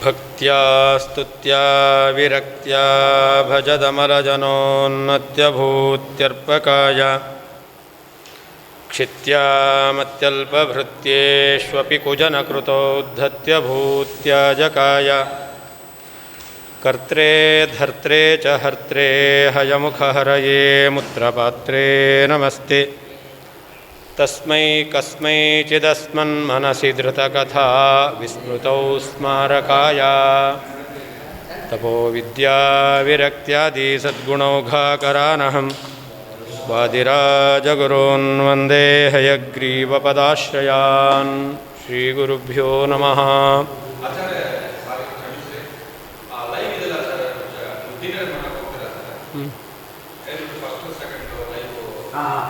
ಭಕ್ತ್ಯಾ ಸ್ತುತ್ಯಾ ವಿರಕ್ತ್ಯಾ ಭಜದಮರಜನೋನ್ನತ್ಯಭೂತ್ಯರ್ಪಕಾಯ ಕ್ಷಿತ್ಯಾ ಮತ್ಯಲ್ಪಭೃತ್ಯೇಷ್ವಪಿ ಕುಜನಕೃತೋದ್ಧತ್ಯಭೂತ್ಯಾಜಕಾಯ ಕರ್ತ್ರೇ ಧರ್ತ್ರೇ ಚ ಹರ್ತ್ರೇ ಹಯಮುಖಹರಯೇ ಮುತ್ರಪಾತ್ರೇ ನಮಸ್ತೆ ತಸ್ಮೈ ಕಸ್ಮೈಚಿದಸ್ಮನ್ಮನಸಿ ಧೃತಕಥಾ ವಿಸ್ಮೃತೌ ಸ್ಮಾರಕಾಯ ತಪೋ ವಿದ್ಯಾ ವಿರಕ್ತ್ಯಾದಿ ಸದ್ಗುಣೌಘಾಕರಾನಹಂ ವಾದಿರಾಜಗುರೂನ್ ವಂದೇ ಹಯಗ್ರೀವಪದಾಶ್ರಯಾನ್ ಶ್ರೀಗುರುಭ್ಯೋ ನಮಃ.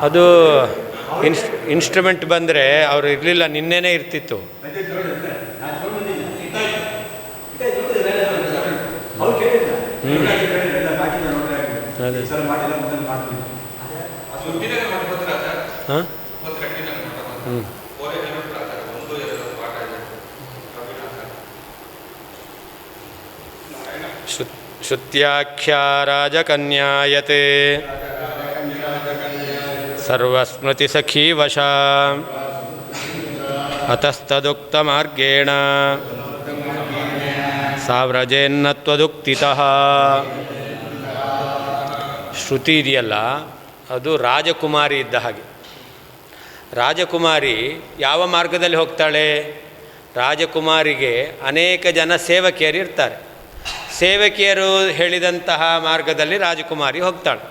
ಅದು ಇನ್ಸ್ಟ್ರೂಮೆಂಟ್ ಬಂದರೆ ಅವರು ಇರಲಿಲ್ಲ, ನಿನ್ನೆನೇ ಇರ್ತಿತ್ತು. ಅದೇ ಹಾಂ ಶ್ರುತ್ಯಾಖ್ಯಾ ರಾಜಕನ್ಯಾಯತೆ ಸರ್ವಸ್ಮೃತಿಸಖೀವಶಾ ಅತಸ್ತದುಕ್ತಮಾರ್ಗೇಣ ಸಾವ್ರಜೇನ್ನತ್ವದುಕ್ತಿತಃ. ಶ್ರುತಿ ಇದೆಯಲ್ಲ, ಅದು ರಾಜಕುಮಾರಿ ಇದ್ದ ಹಾಗೆ. ರಾಜಕುಮಾರಿ ಯಾವ ಮಾರ್ಗದಲ್ಲಿ ಹೋಗ್ತಾಳೆ? ರಾಜಕುಮಾರಿಗೆ ಅನೇಕ ಜನ ಸೇವಕಿಯರು ಇರ್ತಾರೆ. ಸೇವಕಿಯರು ಹೇಳಿದಂತಹ ಮಾರ್ಗದಲ್ಲಿ ರಾಜಕುಮಾರಿ ಹೋಗ್ತಾಳೆ.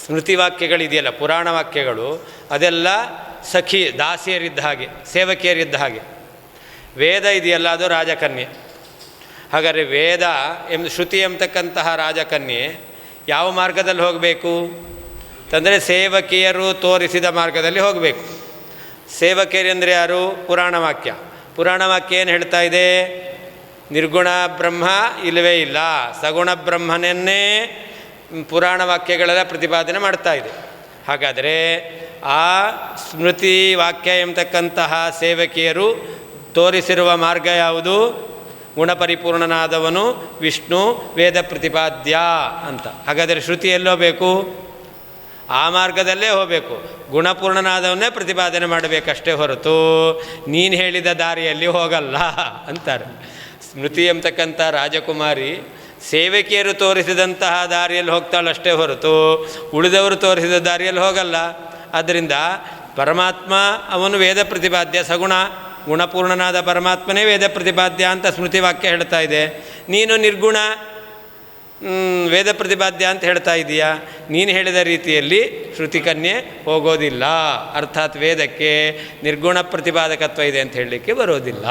ಸ್ಮೃತಿ ವಾಕ್ಯಗಳಿದೆಯಲ್ಲ, ಪುರಾಣ ವಾಕ್ಯಗಳು, ಅದೆಲ್ಲ ಸಖಿ ದಾಸಿಯರಿದ್ದ ಹಾಗೆ, ಸೇವಕಿಯರಿದ್ದ ಹಾಗೆ. ವೇದ ಇದೆಯಲ್ಲ, ಅದು ರಾಜಕನ್ಯೆ. ಹಾಗಾದರೆ ವೇದ ಶ್ರುತಿ ಎಂಬತಕ್ಕಂತಹ ರಾಜಕನ್ಯೆ ಯಾವ ಮಾರ್ಗದಲ್ಲಿ ಹೋಗಬೇಕು ಅಂತಂದರೆ ಸೇವಕಿಯರು ತೋರಿಸಿದ ಮಾರ್ಗದಲ್ಲಿ ಹೋಗಬೇಕು. ಸೇವಕಿಯರು ಅಂದರೆ ಯಾರು? ಪುರಾಣ ವಾಕ್ಯ. ಪುರಾಣ ವಾಕ್ಯ ಏನು ಹೇಳ್ತಾ ಇದೆ? ನಿರ್ಗುಣ ಬ್ರಹ್ಮ ಇಲ್ಲವೇ ಇಲ್ಲ, ಸಗುಣ ಬ್ರಹ್ಮನನ್ನೇ ಪುರಾಣ ವಾಕ್ಯಗಳೆಲ್ಲ ಪ್ರತಿಪಾದನೆ ಮಾಡ್ತಾ ಇದೆ. ಹಾಗಾದರೆ ಆ ಸ್ಮೃತಿ ವಾಕ್ಯ ಎಂಬತಕ್ಕಂತಹ ಸೇವಕಿಯರು ತೋರಿಸಿರುವ ಮಾರ್ಗ ಯಾವುದು? ಗುಣಪರಿಪೂರ್ಣನಾದವನು ವಿಷ್ಣು, ವೇದ ಪ್ರತಿಪಾದ್ಯ ಅಂತ. ಹಾಗಾದರೆ ಶ್ರುತಿ ಎಲ್ಲೋಬೇಕು? ಆ ಮಾರ್ಗದಲ್ಲೇ ಹೋಗಬೇಕು. ಗುಣಪೂರ್ಣನಾದವನ್ನೇ ಪ್ರತಿಪಾದನೆ ಮಾಡಬೇಕಷ್ಟೇ ಹೊರತು ನೀನು ಹೇಳಿದ ದಾರಿಯಲ್ಲಿ ಹೋಗಲ್ಲ ಅಂತಾರೆ. ಸ್ಮೃತಿ ಎಂಬತಕ್ಕಂಥ ರಾಜಕುಮಾರಿ ಸೇವಕಿಯರು ತೋರಿಸಿದಂತಹ ದಾರಿಯಲ್ಲಿ ಹೋಗ್ತಾಳಷ್ಟೇ ಹೊರತು ಉಳಿದವರು ತೋರಿಸಿದ ದಾರಿಯಲ್ಲಿ ಹೋಗಲ್ಲ. ಆದ್ದರಿಂದ ಪರಮಾತ್ಮ ಅವನು ವೇದ ಪ್ರತಿಪಾದ್ಯ, ಸಗುಣ ಗುಣಪೂರ್ಣನಾದ ಪರಮಾತ್ಮನೇ ವೇದ ಪ್ರತಿಪಾದ್ಯ ಅಂತ ಸ್ಮೃತಿ ವಾಕ್ಯ ಹೇಳ್ತಾ ಇದೆ. ನೀನು ನಿರ್ಗುಣ ವೇದ ಪ್ರತಿಪಾದ್ಯ ಅಂತ ಹೇಳ್ತಾ ಇದೀಯಾ. ನೀನು ಹೇಳಿದ ರೀತಿಯಲ್ಲಿ ಶ್ರುತಿಕನ್ಯೆ ಹೋಗೋದಿಲ್ಲ. ಅರ್ಥಾತ್ ವೇದಕ್ಕೆ ನಿರ್ಗುಣ ಪ್ರತಿಪಾದಕತ್ವ ಇದೆ ಅಂತ ಹೇಳಲಿಕ್ಕೆ ಬರೋದಿಲ್ಲ.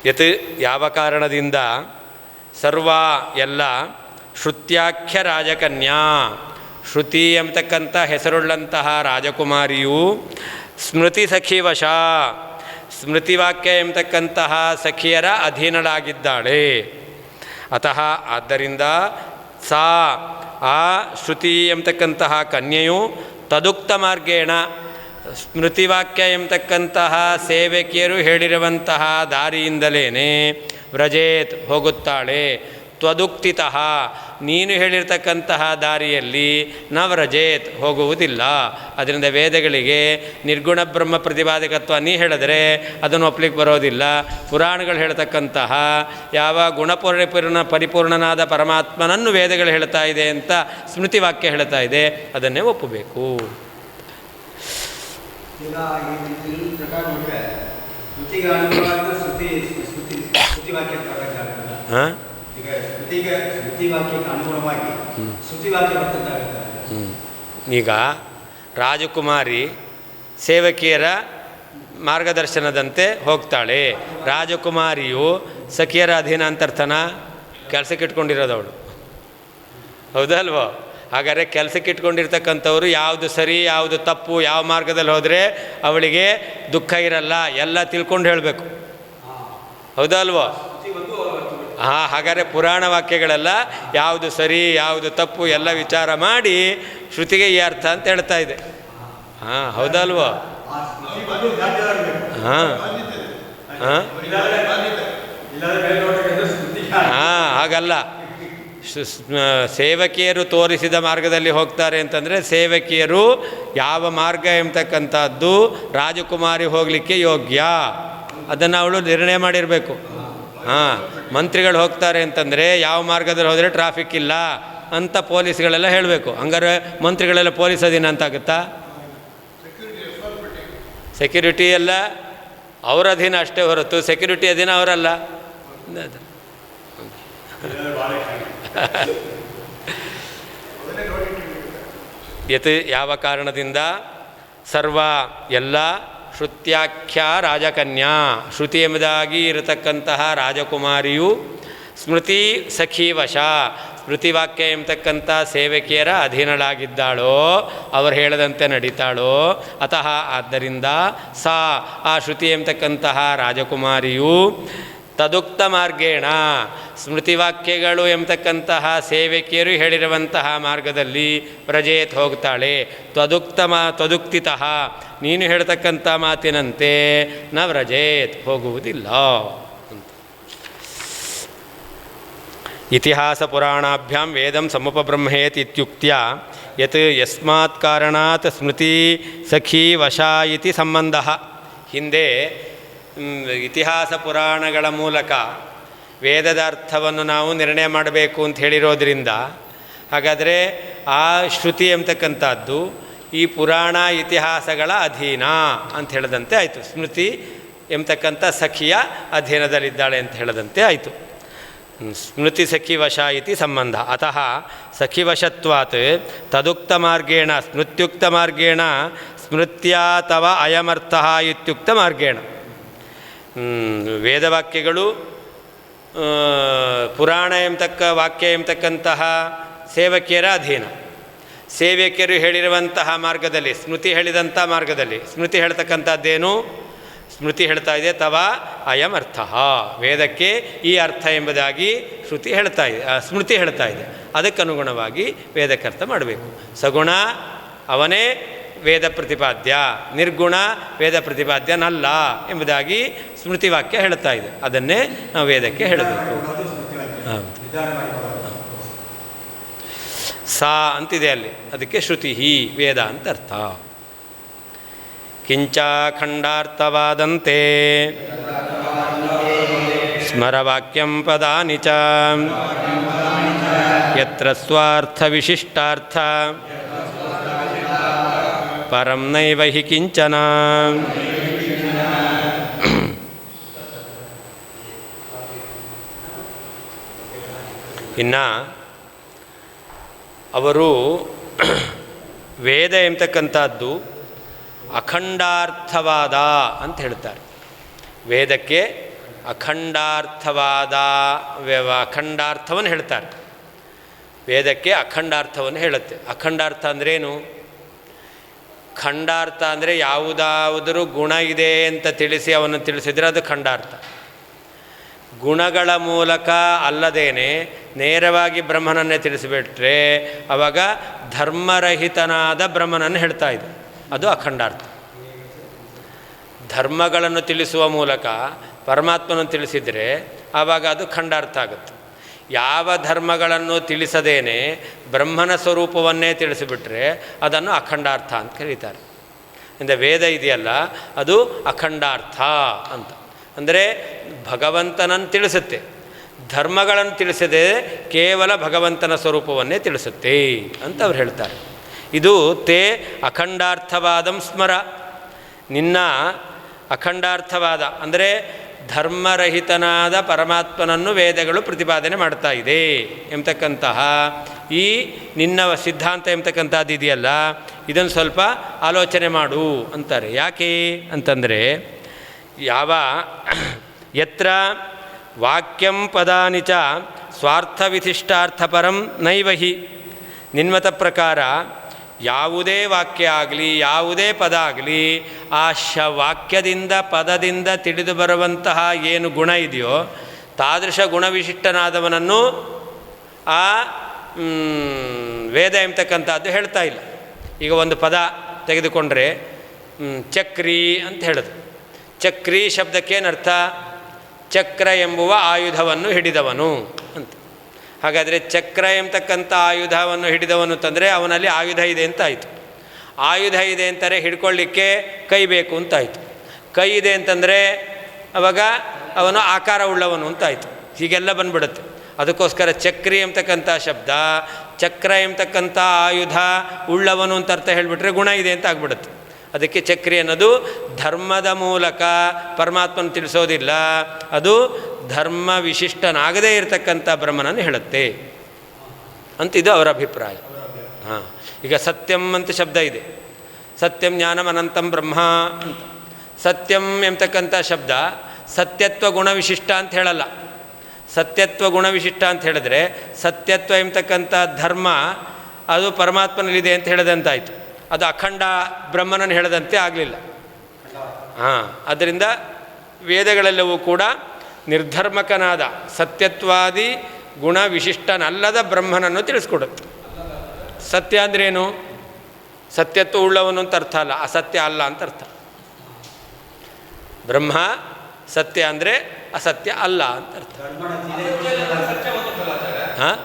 ಯತ್ ಯಾವ ಕಾರಣದಿಂದ ಸರ್ವ ಎಲ್ಲ ಶ್ರುತ್ಯಾಖ್ಯ ರಾಜಕನ್ಯಾ, ಶ್ರುತಿ ಎಂಬತಕ್ಕಂಥ ಹೆಸರುಳ್ಳಂತಹ ರಾಜಕುಮಾರಿಯು ಸ್ಮೃತಿ ಸಖಿವಶ, ಸ್ಮೃತಿವಾಕ್ಯ ಎಂಬತಕ್ಕಂತಹ ಸಖಿಯರ ಅಧೀನಳಾಗಿದ್ದಾಳೆ. ಅತಃ ಆದ್ದರಿಂದ ಸಾ ಆ ಶ್ರುತಿ ಎಂಬತಕ್ಕಂತಹ ಕನ್ಯೆಯು ತದುಕ್ತ ಮಾರ್ಗೇಣ, ಸ್ಮೃತಿವಾಕ್ಯ ಎಂಬತಕ್ಕಂತಹ ಸೇವಕಿಯರು ಹೇಳಿರುವಂತಹ ದಾರಿಯಿಂದಲೇ ವ್ರಜೇತ್ ಹೋಗುತ್ತಾಳೆ. ತ್ವದುಕ್ತಿತಃ ನೀನು ಹೇಳಿರ್ತಕ್ಕಂತಹ ದಾರಿಯಲ್ಲಿ ನ ವ್ರಜೇತ್ ಹೋಗುವುದಿಲ್ಲ. ಅದರಿಂದ ವೇದಗಳಿಗೆ ನಿರ್ಗುಣ ಬ್ರಹ್ಮ ಪ್ರತಿಪಾದಕತ್ವ ನೀ ಹೇಳಿದ್ರೆ ಅದನ್ನು ಒಪ್ಲಿಕ್ಕೆ ಬರೋದಿಲ್ಲ. ಪುರಾಣಗಳು ಹೇಳ್ತಕ್ಕಂತಹ ಯಾವ ಪರಿಪೂರ್ಣನಾದ ಪರಮಾತ್ಮನನ್ನು ವೇದಗಳು ಹೇಳ್ತಾ ಇದೆ ಅಂತ ಸ್ಮೃತಿ ವಾಕ್ಯ ಹೇಳ್ತಾ ಇದೆ, ಅದನ್ನೇ ಒಪ್ಪಬೇಕು. ಈಗ ರಾಜಕುಮಾರಿ ಸೇವಕಿಯರ ಮಾರ್ಗದರ್ಶನದಂತೆ ಹೋಗ್ತಾಳೆ. ರಾಜಕುಮಾರಿಯು ಸಖಿಯರ ಅಧೀನ ಅಂತರ್ಥನ ಕೆಲಸಕ್ಕೆ ಇಟ್ಕೊಂಡಿರೋದವಳು, ಹೌದಲ್ವೋ? ಹಾಗಾದರೆ ಕೆಲಸಕ್ಕೆ ಇಟ್ಕೊಂಡಿರ್ತಕ್ಕಂಥವ್ರು ಯಾವುದು ಸರಿ ಯಾವುದು ತಪ್ಪು, ಯಾವ ಮಾರ್ಗದಲ್ಲಿ ಹೋದರೆ ಅವಳಿಗೆ ದುಃಖ ಇರಲ್ಲ, ಎಲ್ಲ ತಿಳ್ಕೊಂಡು ಹೇಳಬೇಕು, ಹೌದಲ್ವೋ? ಹಾಗಾದರೆ ಪುರಾಣ ವಾಕ್ಯಗಳೆಲ್ಲ ಯಾವುದು ಸರಿ ಯಾವುದು ತಪ್ಪು ಎಲ್ಲ ವಿಚಾರ ಮಾಡಿ ಶ್ರುತಿಗೆ ಈ ಅರ್ಥ ಅಂತ ಹೇಳ್ತಾ ಇದೆ. ಹೌದಲ್ವೋ? ಹಾಗಲ್ಲ. ಸೇವಕಿಯರು ತೋರಿಸಿದ ಮಾರ್ಗದಲ್ಲಿ ಹೋಗ್ತಾರೆ ಅಂತಂದರೆ ಸೇವಕಿಯರು ಯಾವ ಮಾರ್ಗ ಎಂಬತಕ್ಕಂಥದ್ದು ರಾಜಕುಮಾರಿ ಹೋಗಲಿಕ್ಕೆ ಯೋಗ್ಯ ಅದನ್ನು ಅವಳು ನಿರ್ಣಯ ಮಾಡಿರಬೇಕು. ಮಂತ್ರಿಗಳು ಹೋಗ್ತಾರೆ ಅಂತಂದರೆ ಯಾವ ಮಾರ್ಗದಲ್ಲಿ ಹೋದರೆ ಟ್ರಾಫಿಕ್ ಇಲ್ಲ ಅಂತ ಪೊಲೀಸ್ಗಳೆಲ್ಲ ಹೇಳಬೇಕು. ಹಂಗಾರೆ ಮಂತ್ರಿಗಳೆಲ್ಲ ಪೊಲೀಸ್ ಅಧೀನ ಅಂತಾಗುತ್ತಾ? ಸೆಕ್ಯೂರಿಟಿ ಎಲ್ಲ ಅವರ ಅಧೀನ ಅಷ್ಟೇ ಹೊರತು ಸೆಕ್ಯೂರಿಟಿ ಅಧೀನ ಅವರಲ್ಲ. ಯತ್ ಯಾವ ಕಾರಣದಿಂದ ಸರ್ವ ಎಲ್ಲ ಶ್ರುತ್ಯಾಖ್ಯ ರಾಜಕನ್ಯಾ ಶ್ರುತಿ ಎಂಬುದಾಗಿ ಇರತಕ್ಕಂತಹ ರಾಜಕುಮಾರಿಯು ಸ್ಮೃತಿ ಸಖೀವಶ ಸ್ಮೃತಿವಾಕ್ಯ ಎಂಬತಕ್ಕಂಥ ಸೇವಕಿಯರ ಅಧೀನಳಾಗಿದ್ದಾಳೋ ಅವರು ಹೇಳದಂತೆ ನಡೀತಾಳೋ ಅತಃ ಆದ್ದರಿಂದ ಸಾ ಆ ಶ್ರುತಿ ಎಂಬತಕ್ಕಂತಹ ರಾಜಕುಮಾರಿಯು ತದುಕ್ತ ಮಾರ್ಗೇಣ ಸ್ಮೃತಿವಾಕ್ಯಗಳು ಎಂಬತಕ್ಕಂತಹ ಸೇವಕಿಯರು ಹೇಳಿರುವಂತಹ ಮಾರ್ಗದಲ್ಲಿ ವ್ರಜೇತ್ ಹೋಗ್ತಾಳೆ. ತ್ವದುಕ್ತಿತಃ ನೀನು ಹೇಳ್ತಕ್ಕಂಥ ಮಾತಿನಂತೆ ನ ವ್ರಜೇತ್ ಹೋಗುವುದಿಲ್ಲ. ಇತಿಹಾಸ ಪುರಾಣಾಭ್ಯಾಂ ವೇದಂ ಸಮುಪಬ್ರಹ್ಮೇತ್ ಇತ್ಯುಕ್ತ್ಯ ಯತ್ ಯಸ್ಮಾತ್ ಕಾರಣಾತ್ ಸ್ಮೃತಿ ಸಖಿ ವಶ ಇತಿ ಸಂಬಂಧ. ಹಿಂದೆ ಇತಿಹಾಸ ಪುರಾಣಗಳ ಮೂಲಕ ವೇದದ ಅರ್ಥವನ್ನು ನಾವು ನಿರ್ಣಯ ಮಾಡಬೇಕು ಅಂತ ಹೇಳಿರೋದ್ರಿಂದ ಹಾಗಾದರೆ ಆ ಶ್ರುತಿ ಎಂಬತಕ್ಕಂಥದ್ದು ಈ ಪುರಾಣ ಇತಿಹಾಸಗಳ ಅಧೀನ ಅಂತ ಹೇಳದಂತೆ ಆಯಿತು. ಸ್ಮೃತಿ ಎಂಬತಕ್ಕಂಥ ಸಖಿಯ ಅಧೀನದಲ್ಲಿದ್ದಾಳೆ ಅಂತ ಹೇಳದಂತೆ ಆಯಿತು. ಸ್ಮೃತಿ ಸಖಿವಶ ಇತಿ ಸಂಬಂಧ. ಅತಃ ಸಖಿವಶತ್ವಾತ್ ತದುಕ್ತ ಮಾರ್ಗೇಣ ಸ್ಮೃತ್ಯುಕ್ತ ಮಾರ್ಗೇಣ ಸ್ಮೃತ್ಯಾ ತವ ಅಯಮರ್ಥಃ ಇತ್ಯುಕ್ತ ಮಾರ್ಗೇಣ. ವೇದವಾಕ್ಯಗಳು ಪುರಾಣ ವಾಕ್ಯ ಎಂಬತಕ್ಕಂತಹ ಸೇವಕಿಯರ ಅಧೀನ. ಸೇವಕಿಯರು ಹೇಳಿರುವಂತಹ ಮಾರ್ಗದಲ್ಲಿ ಸ್ಮೃತಿ ಹೇಳಿದಂಥ ಮಾರ್ಗದಲ್ಲಿ ಸ್ಮೃತಿ ಹೇಳ್ತಕ್ಕಂಥದ್ದೇನು? ಸ್ಮೃತಿ ಹೇಳ್ತಾ ಇದೆ ತವ ಅಯಂ ಅರ್ಥ ವೇದಕ್ಕೆ ಈ ಅರ್ಥ ಎಂಬುದಾಗಿ ಶ್ರುತಿ ಹೇಳ್ತಾ ಇದೆ, ಸ್ಮೃತಿ ಹೇಳ್ತಾ ಇದೆ. ಅದಕ್ಕನುಗುಣವಾಗಿ ವೇದಕ್ಕೆ ಅರ್ಥ ಮಾಡಬೇಕು. ಸಗುಣ ಅವನೇ ವೇದ ಪ್ರತಿಪಾದ್ಯ, ನಿರ್ಗುಣ ವೇದ ಪ್ರತಿಪಾದ್ಯನಲ್ಲ ಎಂಬುದಾಗಿ ಸ್ಮೃತಿ ವಾಕ್ಯ ಹೇಳ್ತಾ ಇದೆ. ಅದನ್ನೇ ನಾವು ವೇದಕ್ಕೆ ಹೇಳಬೇಕು. ಸಾ ಅಂತಿದೆ ಅಲ್ಲಿ, ಅದಕ್ಕೆ ಶ್ರುತಿ ವೇದ ಅಂತ ಅರ್ಥ. ಕಿಂಚ ಖಂಡಾರ್ಥವಾದಂತೆ ಸ್ಮರವಾಕ್ಯಂ ಪದಾನಿ ಚ ಯತ್ರ ಸ್ವಾರ್ಥ ವಿಶಿಷ್ಟಾರ್ಥ ಪರಂ ನೈವ ಹಿ ಕಿಂಚನ. ಇನ್ನು ಅವರು ವೇದ ಎಂಬತಕ್ಕಂಥದ್ದು ಅಖಂಡಾರ್ಥವಾದ ಅಂತ ಹೇಳ್ತಾರೆ. ವೇದಕ್ಕೆ ಅಖಂಡಾರ್ಥವನ್ನು ಹೇಳ್ತಾರೆ. ವೇದಕ್ಕೆ ಅಖಂಡಾರ್ಥವನ್ನು ಹೇಳುತ್ತೆ. ಅಖಂಡಾರ್ಥ ಅಂದ್ರೇನು? ಖಂಡಾರ್ಥ ಅಂದರೆ ಯಾವುದಾದರೂ ಗುಣ ಇದೆ ಅಂತ ತಿಳಿಸಿ ಅವನ್ನು ತಿಳಿಸಿದರೆ ಅದು ಖಂಡಾರ್ಥ. ಗುಣಗಳ ಮೂಲಕ ಅಲ್ಲದೇನೆ ನೇರವಾಗಿ ಬ್ರಹ್ಮನನ್ನೇ ತಿಳಿಸಿಬಿಟ್ರೆ ಆವಾಗ ಧರ್ಮರಹಿತನಾದ ಬ್ರಹ್ಮನನ್ನು ಹೇಳ್ತಾ ಇದೆ, ಅದು ಅಖಂಡಾರ್ಥ. ಧರ್ಮಗಳನ್ನು ತಿಳಿಸುವ ಮೂಲಕ ಪರಮಾತ್ಮನನ್ನು ತಿಳಿಸಿದರೆ ಆವಾಗ ಅದು ಖಂಡಾರ್ಥ ಆಗುತ್ತೆ. ಯಾವ ಧರ್ಮಗಳನ್ನು ತಿಳಿಸದೇನೆ ಬ್ರಹ್ಮನ ಸ್ವರೂಪವನ್ನೇ ತಿಳಿಸಿಬಿಟ್ರೆ ಅದನ್ನು ಅಖಂಡಾರ್ಥ ಅಂತ ಕರೀತಾರೆ. ಅಂದರೆ ವೇದ ಇದೆಯಲ್ಲ ಅದು ಅಖಂಡಾರ್ಥ ಅಂತ. ಅಂದರೆ ಭಗವಂತನನ್ನು ತಿಳಿಸುತ್ತೆ, ಧರ್ಮಗಳನ್ನು ತಿಳಿಸದೆ ಕೇವಲ ಭಗವಂತನ ಸ್ವರೂಪವನ್ನೇ ತಿಳಿಸುತ್ತೆ ಅಂತ ಅವ್ರು ಹೇಳ್ತಾರೆ. ಇದು ತೇ ಅಖಂಡಾರ್ಥವಾದಂ ಸ್ಮರ. ನಿನ್ನ ಅಖಂಡಾರ್ಥವಾದ ಅಂದರೆ ಧರ್ಮರಹಿತನಾದ ಪರಮಾತ್ಮನನ್ನು ವೇದಗಳು ಪ್ರತಿಪಾದನೆ ಮಾಡ್ತಾ ಇದೆ ಎಂಬತಕ್ಕಂತಹ ಈ ನಿನ್ನ ಸಿದ್ಧಾಂತ ಎಂಬತಕ್ಕಂಥದ್ದು ಇದೆಯಲ್ಲ, ಇದನ್ನು ಸ್ವಲ್ಪ ಆಲೋಚನೆ ಮಾಡು ಅಂತಾರೆ. ಯಾಕೆ ಅಂತಂದರೆ ಯತ್ರ ವಾಕ್ಯಂ ಪದಾನಿ ಚ ಸ್ವಾರ್ಥವಿಶಿಷ್ಟಾರ್ಥಪರಂ ನೈವ ಹಿ. ನಿನ್ಮತ ಪ್ರಕಾರ ಯಾವುದೇ ವಾಕ್ಯ ಆಗಲಿ ಯಾವುದೇ ಪದ ಆಗಲಿ ಆ ವಾಕ್ಯದಿಂದ ಪದದಿಂದ ತಿಳಿದು ಬರುವಂತಹ ಏನು ಗುಣ ಇದೆಯೋ ತಾದೃಶ ಗುಣವಿಶಿಷ್ಟನಾದವನನ್ನು ಆ ವೇದ ಎಂಬತಕ್ಕಂಥದ್ದು ಹೇಳ್ತಾ ಇಲ್ಲ. ಈಗ ಒಂದು ಪದ ತೆಗೆದುಕೊಂಡ್ರೆ ಚಕ್ರಿ ಅಂತ ಹೇಳೋದು. ಚಕ್ರಿ ಶಬ್ದಕ್ಕೇನರ್ಥ? ಚಕ್ರ ಎಂಬುವ ಆಯುಧವನ್ನು ಹಿಡಿದವನು ಅಂತ. ಹಾಗಾದರೆ ಚಕ್ರ ಎಂಬತಕ್ಕಂಥ ಆಯುಧವನ್ನು ಹಿಡಿದವನು ಅಂತಂದರೆ ಅವನಲ್ಲಿ ಆಯುಧ ಇದೆ ಅಂತ ಆಯಿತು. ಆಯುಧ ಇದೆ ಅಂತಾರೆ ಹಿಡ್ಕೊಳ್ಳಿಕ್ಕೆ ಕೈ ಬೇಕು ಅಂತಾಯಿತು. ಕೈ ಇದೆ ಅಂತಂದರೆ ಅವಾಗ ಅವನು ಆಕಾರ ಉಳ್ಳವನು ಅಂತಾಯಿತು. ಹೀಗೆಲ್ಲ ಬಂದ್ಬಿಡುತ್ತೆ. ಅದಕ್ಕೋಸ್ಕರ ಚಕ್ರಿ ಎಂಬತಕ್ಕಂಥ ಶಬ್ದ ಚಕ್ರ ಎಂಬತಕ್ಕಂಥ ಆಯುಧ ಉಳ್ಳವನು ಅಂತ ಅರ್ಥ ಹೇಳಿಬಿಟ್ರೆ ಗುಣ ಇದೆ ಅಂತ ಆಗ್ಬಿಡುತ್ತೆ. ಅದಕ್ಕೆ ಚಕ್ರಿ ಅನ್ನೋದು ಧರ್ಮದ ಮೂಲಕ ಪರಮಾತ್ಮನ ತಿಳಿಸೋದಿಲ್ಲ, ಅದು ಧರ್ಮ ವಿಶಿಷ್ಟನಾಗದೇ ಇರತಕ್ಕಂಥ ಬ್ರಹ್ಮನನ್ನು ಹೇಳುತ್ತೆ ಅಂತಿದು ಅವರ ಅಭಿಪ್ರಾಯ. ಹಾಂ, ಈಗ ಸತ್ಯಂ ಅಂತ ಶಬ್ದ ಇದೆ. ಸತ್ಯಂ ಜ್ಞಾನಂ ಅನಂತಂ ಬ್ರಹ್ಮ ಅಂತ. ಸತ್ಯಂ ಎಂಬತಕ್ಕಂಥ ಶಬ್ದ ಸತ್ಯತ್ವ ಗುಣವಿಶಿಷ್ಟ ಅಂತ ಹೇಳಲ್ಲ. ಸತ್ಯತ್ವ ಗುಣವಿಶಿಷ್ಟ ಅಂತ ಹೇಳಿದ್ರೆ ಸತ್ಯತ್ವ ಎಂಬತಕ್ಕಂಥ ಧರ್ಮ ಅದು ಪರಮಾತ್ಮನಲ್ಲಿದೆ ಅಂತ ಹೇಳದಂತಾಯಿತು. ಅದು ಅಖಂಡ ಬ್ರಹ್ಮನನ್ನು ಹೇಳದಂತೆ ಆಗಲಿಲ್ಲ. ಹಾಂ, ಆದ್ದರಿಂದ ವೇದಗಳೆಲ್ಲವೂ ಕೂಡ ನಿರ್ಧರ್ಮಕನಾದ ಸತ್ಯತ್ವಾದಿ ಗುಣವಿಶಿಷ್ಟನಲ್ಲದ ಬ್ರಹ್ಮನನ್ನು ತಿಳಿಸ್ಕೊಡುತ್ತೆ. ಸತ್ಯ ಅಂದ್ರೇನು? ಸತ್ಯತ್ವ ಉಳ್ಳವನು ಅಂತ ಅರ್ಥ ಅಲ್ಲ, ಅಸತ್ಯ ಅಲ್ಲ ಅಂತ ಅರ್ಥ. ಬ್ರಹ್ಮ ಸತ್ಯ ಅಂದರೆ ಅಸತ್ಯ ಅಲ್ಲ ಅಂತ ಅರ್ಥ. ಹಾಂ,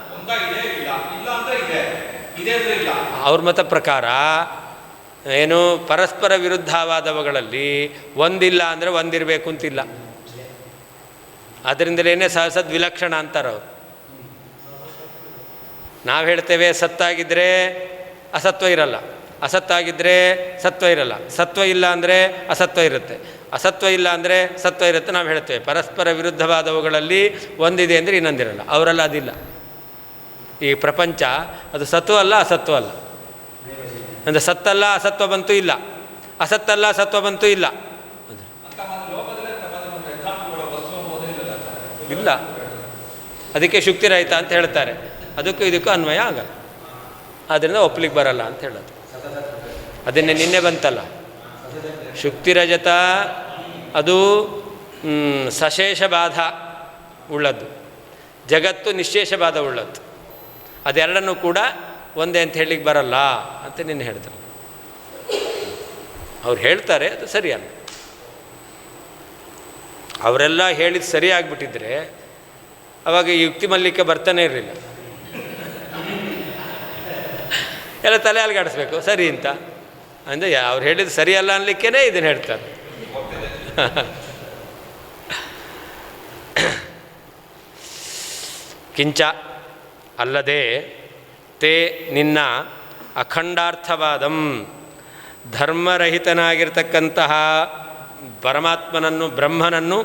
ಅವ್ರ ಮತ ಪ್ರಕಾರ ಏನು ಪರಸ್ಪರ ವಿರುದ್ಧವಾದವುಗಳಲ್ಲಿ ಒಂದಿಲ್ಲ ಅಂದರೆ ಒಂದಿರಬೇಕು ಅಂತಿಲ್ಲ. ಅದರಿಂದಲೇ ಸಹಸದ್ ವಿಲಕ್ಷಣ ಅಂತಾರೆ ಅವರು. ನಾವು ಹೇಳ್ತೇವೆ ಸತ್ತಾಗಿದ್ದರೆ ಅಸತ್ವ ಇರಲ್ಲ, ಅಸತ್ತಾಗಿದ್ದರೆ ಸತ್ವ ಇರಲ್ಲ, ಸತ್ವ ಇಲ್ಲ ಅಂದರೆ ಅಸತ್ವ ಇರುತ್ತೆ, ಅಸತ್ವ ಇಲ್ಲ ಅಂದರೆ ಸತ್ವ ಇರುತ್ತೆ. ನಾವು ಹೇಳ್ತೇವೆ ಪರಸ್ಪರ ವಿರುದ್ಧವಾದವುಗಳಲ್ಲಿ ಒಂದಿದೆ ಅಂದರೆ ಇನ್ನೊಂದಿರಲ್ಲ. ಅವರೆಲ್ಲ ಅದಿಲ್ಲ. ಈ ಪ್ರಪಂಚ ಅದು ಸತ್ವ ಅಲ್ಲ, ಅಸತ್ವ ಅಲ್ಲ. ಅಂದರೆ ಸತ್ತಲ್ಲ ಅಸತ್ವ ಬಂತೂ ಇಲ್ಲ, ಅಸತ್ತಲ್ಲ ಸತ್ವ ಬಂತೂ ಇಲ್ಲ. ಇಲ್ಲ, ಅದಕ್ಕೆ ಶುಕ್ತಿರಹಿತ ಅಂತ ಹೇಳ್ತಾರೆ. ಅದಕ್ಕೂ ಇದಕ್ಕೂ ಅನ್ವಯ ಆಗಲ್ಲ, ಆದ್ದರಿಂದ ಒಪ್ಪಲಿಕ್ಕೆ ಬರಲ್ಲ ಅಂತ ಹೇಳೋದು. ಅದನ್ನೇ ನಿನ್ನೆ ಬಂತಲ್ಲ, ಶುಕ್ತಿರಜತ ಅದು ಸಶೇಷ ಬಾಧ ಉಳ್ಳದ್ದು, ಜಗತ್ತು ನಿಶೇಷ ಬಾಧ ಉಳ್ಳದ್ದು. ಅದೆರಡನ್ನೂ ಕೂಡ ಒಂದೇ ಅಂತ ಹೇಳಲಿಕ್ಕೆ ಬರಲ್ಲ ಅಂತ ನಿನ್ನೆ ಹೇಳ್ತಾರೆ. ಅವ್ರು ಹೇಳ್ತಾರೆ, ಅದು ಸರಿಯಲ್ಲ. ಅವರೆಲ್ಲ ಹೇಳಿದ್ದು ಸರಿಯಾಗಿಬಿಟ್ಟಿದ್ರೆ ಅವಾಗ ಈ ಯುಕ್ತಿ ಮಲ್ಲಿಕ ಬರ್ತಾನೆ ಇರಲಿಲ್ಲ. ಎಲ್ಲ ತಲೆ ಅಲ್ಗಾಡಿಸ್ಬೇಕು ಸರಿ ಅಂತ. ಅಂದರೆ ಅವ್ರು ಹೇಳಿದ್ದು ಸರಿಯಲ್ಲ ಅನ್ಲಿಕ್ಕೇ ಇದನ್ನು ಹೇಳ್ತಾರೆ. ಕಿಂಚ ಅಲ್ಲದೆ ತೇ ನಿನ್ನ ಅಖಂಡಾರ್ಥವಾದಂ ಧರ್ಮರಹಿತನಾಗಿರ್ತಕ್ಕಂತಹ ಪರಮಾತ್ಮನನ್ನು ಬ್ರಹ್ಮನನ್ನು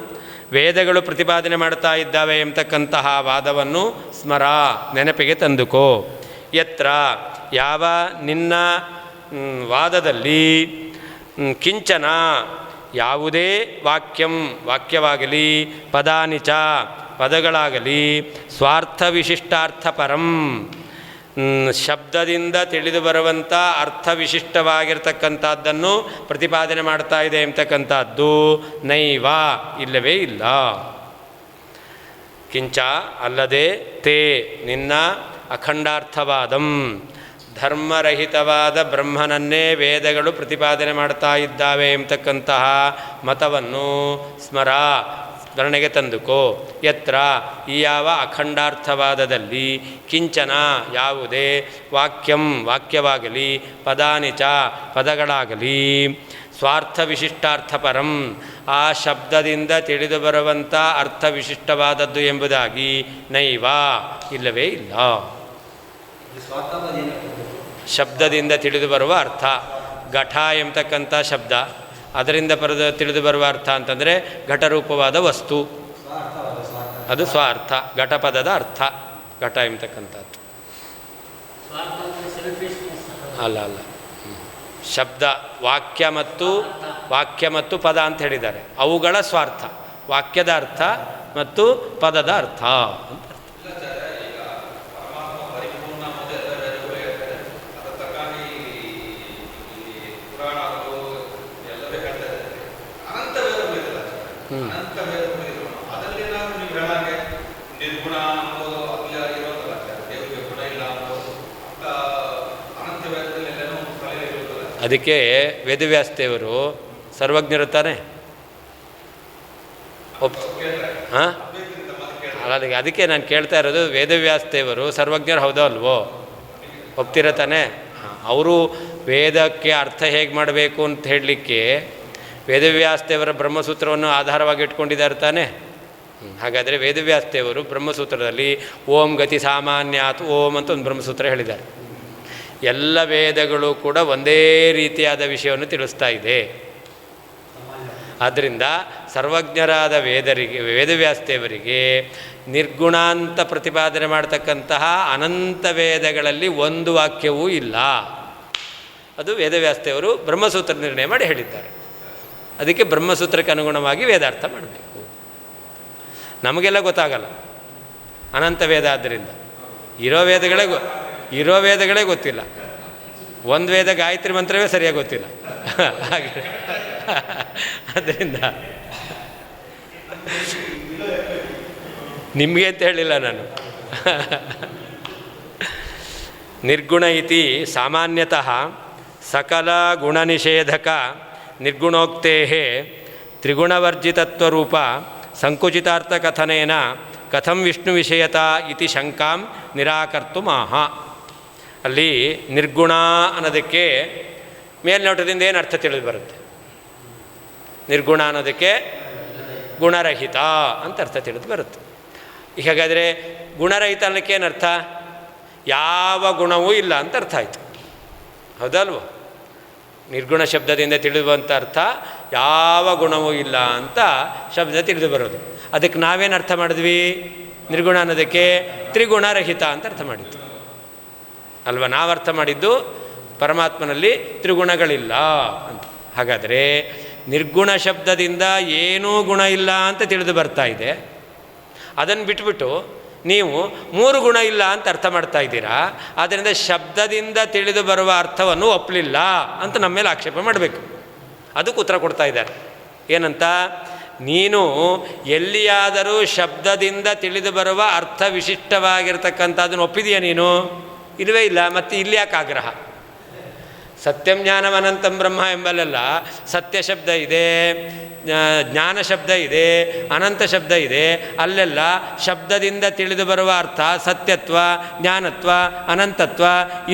ವೇದಗಳು ಪ್ರತಿಪಾದನೆ ಮಾಡ್ತಾ ಇದ್ದಾವೆ ಎಂಬತಕ್ಕಂತಹ ವಾದವನ್ನು ಸ್ಮರ, ನೆನಪಿಗೆ ತಂದುಕೋ. ಯತ್ರ ಯಾವ ನಿನ್ನ ವಾದದಲ್ಲಿ ಕಿಂಚನ ಯಾವುದೇ ವಾಕ್ಯವಾಗಲಿ ಪದಾನಿಚ ಪದಗಳಾಗಲಿ ಸ್ವಾರ್ಥ ವಿಶಿಷ್ಟಾರ್ಥಪರಂ ಶಬ್ದದಿಂದ ತಿಳಿದು ಬರುವಂಥ ಅರ್ಥವಿಶಿಷ್ಟವಾಗಿರ್ತಕ್ಕಂಥದ್ದನ್ನು ಪ್ರತಿಪಾದನೆ ಮಾಡ್ತಾ ಇದೆ ಎಂಬತಕ್ಕಂಥದ್ದು ನೈವ ಇಲ್ಲವೇ ಇಲ್ಲ. ಕಿಂಚ ಅಲ್ಲದೆ ತೇ ನಿನ್ನ ಅಖಂಡಾರ್ಥವಾದಂ ಧರ್ಮರಹಿತವಾದ ಬ್ರಹ್ಮನನ್ನೇ ವೇದಗಳು ಪ್ರತಿಪಾದನೆ ಮಾಡ್ತಾ ಇದ್ದಾವೆ ಎಂಬತಕ್ಕಂತಹ ಮತವನ್ನು ಸ್ಮರ, ಸ್ಮರಣೆಗೆ ತಂದುಕೋ. ಯತ್ರ ಈ ಯಾವ ಅಖಂಡಾರ್ಥವಾದದಲ್ಲಿ ಕಿಂಚನ ಯಾವುದೇ ವಾಕ್ಯವಾಗಲಿ ಪದಾನಿಚ ಪದಗಳಾಗಲಿ ಸ್ವಾರ್ಥ ವಿಶಿಷ್ಟಾರ್ಥಪರಂ ಆ ಶಬ್ದದಿಂದ ತಿಳಿದು ಬರುವಂಥ ಅರ್ಥವಿಶಿಷ್ಟವಾದದ್ದು ಎಂಬುದಾಗಿ ನೈವ ಇಲ್ಲವೇ ಇಲ್ಲ. ಶಬ್ದದಿಂದ ತಿಳಿದು ಬರುವ ಅರ್ಥ ಘಟ ಎಂಬತಕ್ಕಂಥ ಶಬ್ದ, ಅದರಿಂದ ತಿಳಿದು ಬರುವ ಅರ್ಥ ಅಂತಂದರೆ ಘಟರೂಪವಾದ ವಸ್ತು, ಅದು ಸ್ವಾರ್ಥ. ಘಟಪದದ ಅರ್ಥ ಘಟ ಎಂಬತಕ್ಕಂಥದ್ದು ಅಲ್ಲ ಅಲ್ಲ. ಶಬ್ದ ವಾಕ್ಯ ಮತ್ತು ಪದ ಅಂತ ಹೇಳಿದ್ದಾರೆ, ಅವುಗಳ ಸ್ವಾರ್ಥ, ವಾಕ್ಯದ ಅರ್ಥ ಮತ್ತು ಪದದ ಅರ್ಥ ಅಂತ. ಅದಕ್ಕೆ ವೇದವ್ಯಾಸದೇವರು ಸರ್ವಜ್ಞರು ತಾನೆ, ಹಾಂ, ಅದಕ್ಕೆ ನಾನು ಕೇಳ್ತಾ ಇರೋದು, ವೇದವ್ಯಾಸದೇವರು ಸರ್ವಜ್ಞರು ಹೌದೋ ಅಲ್ವೋ? ಒಪ್ತಿರ ತಾನೆ? ಅವರು ವೇದಕ್ಕೆ ಅರ್ಥ ಹೇಗೆ ಮಾಡಬೇಕು ಅಂತ ಹೇಳಲಿಕ್ಕೆ ವೇದವ್ಯಾಸದೇವರ ಬ್ರಹ್ಮಸೂತ್ರವನ್ನು ಆಧಾರವಾಗಿ ಇಟ್ಕೊಂಡಿದ್ದಾರೆ ತಾನೆ. ಹಾಗಾದರೆ ವೇದವ್ಯಾಸದೇವರು ಬ್ರಹ್ಮಸೂತ್ರದಲ್ಲಿ ಓಂ ಗತಿ ಸಾಮಾನ್ಯಾತ್ ಓಂ ಅಂತ ಒಂದು ಬ್ರಹ್ಮಸೂತ್ರ ಹೇಳಿದ್ದಾರೆ. ಎಲ್ಲ ವೇದಗಳು ಕೂಡ ಒಂದೇ ರೀತಿಯಾದ ವಿಷಯವನ್ನು ತಿಳಿಸ್ತಾ ಇದೆ. ಆದ್ದರಿಂದ ಸರ್ವಜ್ಞರಾದ ವೇದವ್ಯಾಸದೇವರಿಗೆ ನಿರ್ಗುಣ ಅಂತ ಪ್ರತಿಪಾದನೆ ಮಾಡ್ತಕ್ಕಂತಹ ಅನಂತ ವೇದಗಳಲ್ಲಿ ಒಂದು ವಾಕ್ಯವೂ ಇಲ್ಲ. ಅದು ವೇದವ್ಯಾಸದೇವರು ಬ್ರಹ್ಮಸೂತ್ರ ನಿರ್ಣಯ ಮಾಡಿ ಹೇಳಿದ್ದಾರೆ. ಅದಕ್ಕೆ ಬ್ರಹ್ಮಸೂತ್ರಕ್ಕೆ ಅನುಗುಣವಾಗಿ ವೇದಾರ್ಥ ಮಾಡಬೇಕು. ನಮಗೆಲ್ಲ ಗೊತ್ತಾಗಲ್ಲ ಅನಂತ ವೇದ. ಆದ್ದರಿಂದ ಇರೋ ವೇದಗಳೇ ಗೊತ್ತಿಲ್ಲ. ಒಂದು ವೇದ ಗಾಯತ್ರಿ ಮಂತ್ರವೇ ಸರಿಯಾಗಿ ಗೊತ್ತಿಲ್ಲ. ಹಾಗೆ ಆದ್ದರಿಂದ ನಿಮಗೆ ಅಂತ ಹೇಳಿಲ್ಲ ನಾನು. ನಿರ್ಗುಣ ಇತಿ ಸಾಮಾನ್ಯತಃ ಸಕಲ ಗುಣನಿಷೇಧಕ ನಿರ್ಗುಣೋಕ್ತೇ ತ್ರಿಗುಣವರ್ಜಿತತ್ವರೂಪ ಸಂಕುಚಿತಾರ್ಥಕಥನೇನ ಕಥಂ ವಿಷ್ಣು ವಿಷಯತ ಇತಿ ಶಂಕಾಂ ನಿರಾಕರ್ತುಮಾಹ. ಅಲ್ಲಿ ನಿರ್ಗುಣ ಅನ್ನೋದಕ್ಕೆ ಮೇಲ್ನೋಟದಿಂದ ಏನು ಅರ್ಥ ತಿಳಿದು ಬರುತ್ತೆ? ನಿರ್ಗುಣ ಅನ್ನೋದಕ್ಕೆ ಗುಣರಹಿತ ಅಂತ ಅರ್ಥ ತಿಳಿದು ಬರುತ್ತೆ. ಹಾಗಾದರೆ ಗುಣರಹಿತ ಅನ್ನೋಕ್ಕೆ ಏನರ್ಥ? ಯಾವ ಗುಣವೂ ಇಲ್ಲ ಅಂತ ಅರ್ಥ ಆಯಿತು, ಹೌದಲ್ವ? ನಿರ್ಗುಣ ಶಬ್ದದಿಂದ ತಿಳಿದುವಂಥ ಅರ್ಥ ಯಾವ ಗುಣವೂ ಇಲ್ಲ ಅಂತ ಶಬ್ದ ತಿಳಿದು ಬರೋದು. ಅದಕ್ಕೆ ನಾವೇನು ಅರ್ಥ ಮಾಡಿದ್ವಿ? ನಿರ್ಗುಣ ಅನ್ನೋದಕ್ಕೆ ತ್ರಿಗುಣರಹಿತ ಅಂತ ಅರ್ಥ ಮಾಡಿದ್ದು ಅಲ್ವ? ನಾವು ಅರ್ಥ ಮಾಡಿದ್ದು ಪರಮಾತ್ಮನಲ್ಲಿ ತ್ರಿಗುಣಗಳಿಲ್ಲ ಅಂತ. ಹಾಗಾದರೆ ನಿರ್ಗುಣ ಶಬ್ದದಿಂದ ಏನೂ ಗುಣ ಇಲ್ಲ ಅಂತ ತಿಳಿದು ಬರ್ತಾ ಇದೆ. ಅದನ್ನು ಬಿಟ್ಬಿಟ್ಟು ನೀವು 3 ಗುಣ ಇಲ್ಲ ಅಂತ ಅರ್ಥ ಮಾಡ್ತಾ ಇದ್ದೀರಾ. ಆದ್ದರಿಂದ ಶಬ್ದದಿಂದ ತಿಳಿದು ಬರುವ ಅರ್ಥವನ್ನು ಒಪ್ಪಲಿಲ್ಲ ಅಂತ ನಮ್ಮ ಮೇಲೆ ಆಕ್ಷೇಪ ಮಾಡಬೇಕು. ಅದಕ್ಕೆ ಉತ್ತರ ಕೊಡ್ತಾ ಇದ್ದಾರೆ. ಏನಂತ? ನೀನು ಎಲ್ಲಿಯಾದರೂ ಶಬ್ದದಿಂದ ತಿಳಿದು ಬರುವ ಅರ್ಥ ವಿಶಿಷ್ಟವಾಗಿರ್ತಕ್ಕಂಥದ್ದನ್ನು ಒಪ್ಪಿದೆಯಾ ನೀನು? ಇಲ್ಲವೇ ಇಲ್ಲ. ಮತ್ತು ಇಲ್ಲಿ ಯಾಕೆ ಆಗ್ರಹ? ಸತ್ಯಂ ಜ್ಞಾನಮನಂತಂ ಬ್ರಹ್ಮ ಎಂಬಲ್ಲೆಲ್ಲ ಸತ್ಯ ಶಬ್ದ ಇದೆ, ಜ್ಞಾನ ಶಬ್ದ ಇದೆ, ಅನಂತ ಶಬ್ದ ಇದೆ. ಅಲ್ಲೆಲ್ಲ ಶಬ್ದದಿಂದ ತಿಳಿದು ಬರುವ ಅರ್ಥ ಸತ್ಯತ್ವ, ಜ್ಞಾನತ್ವ, ಅನಂತತ್ವ.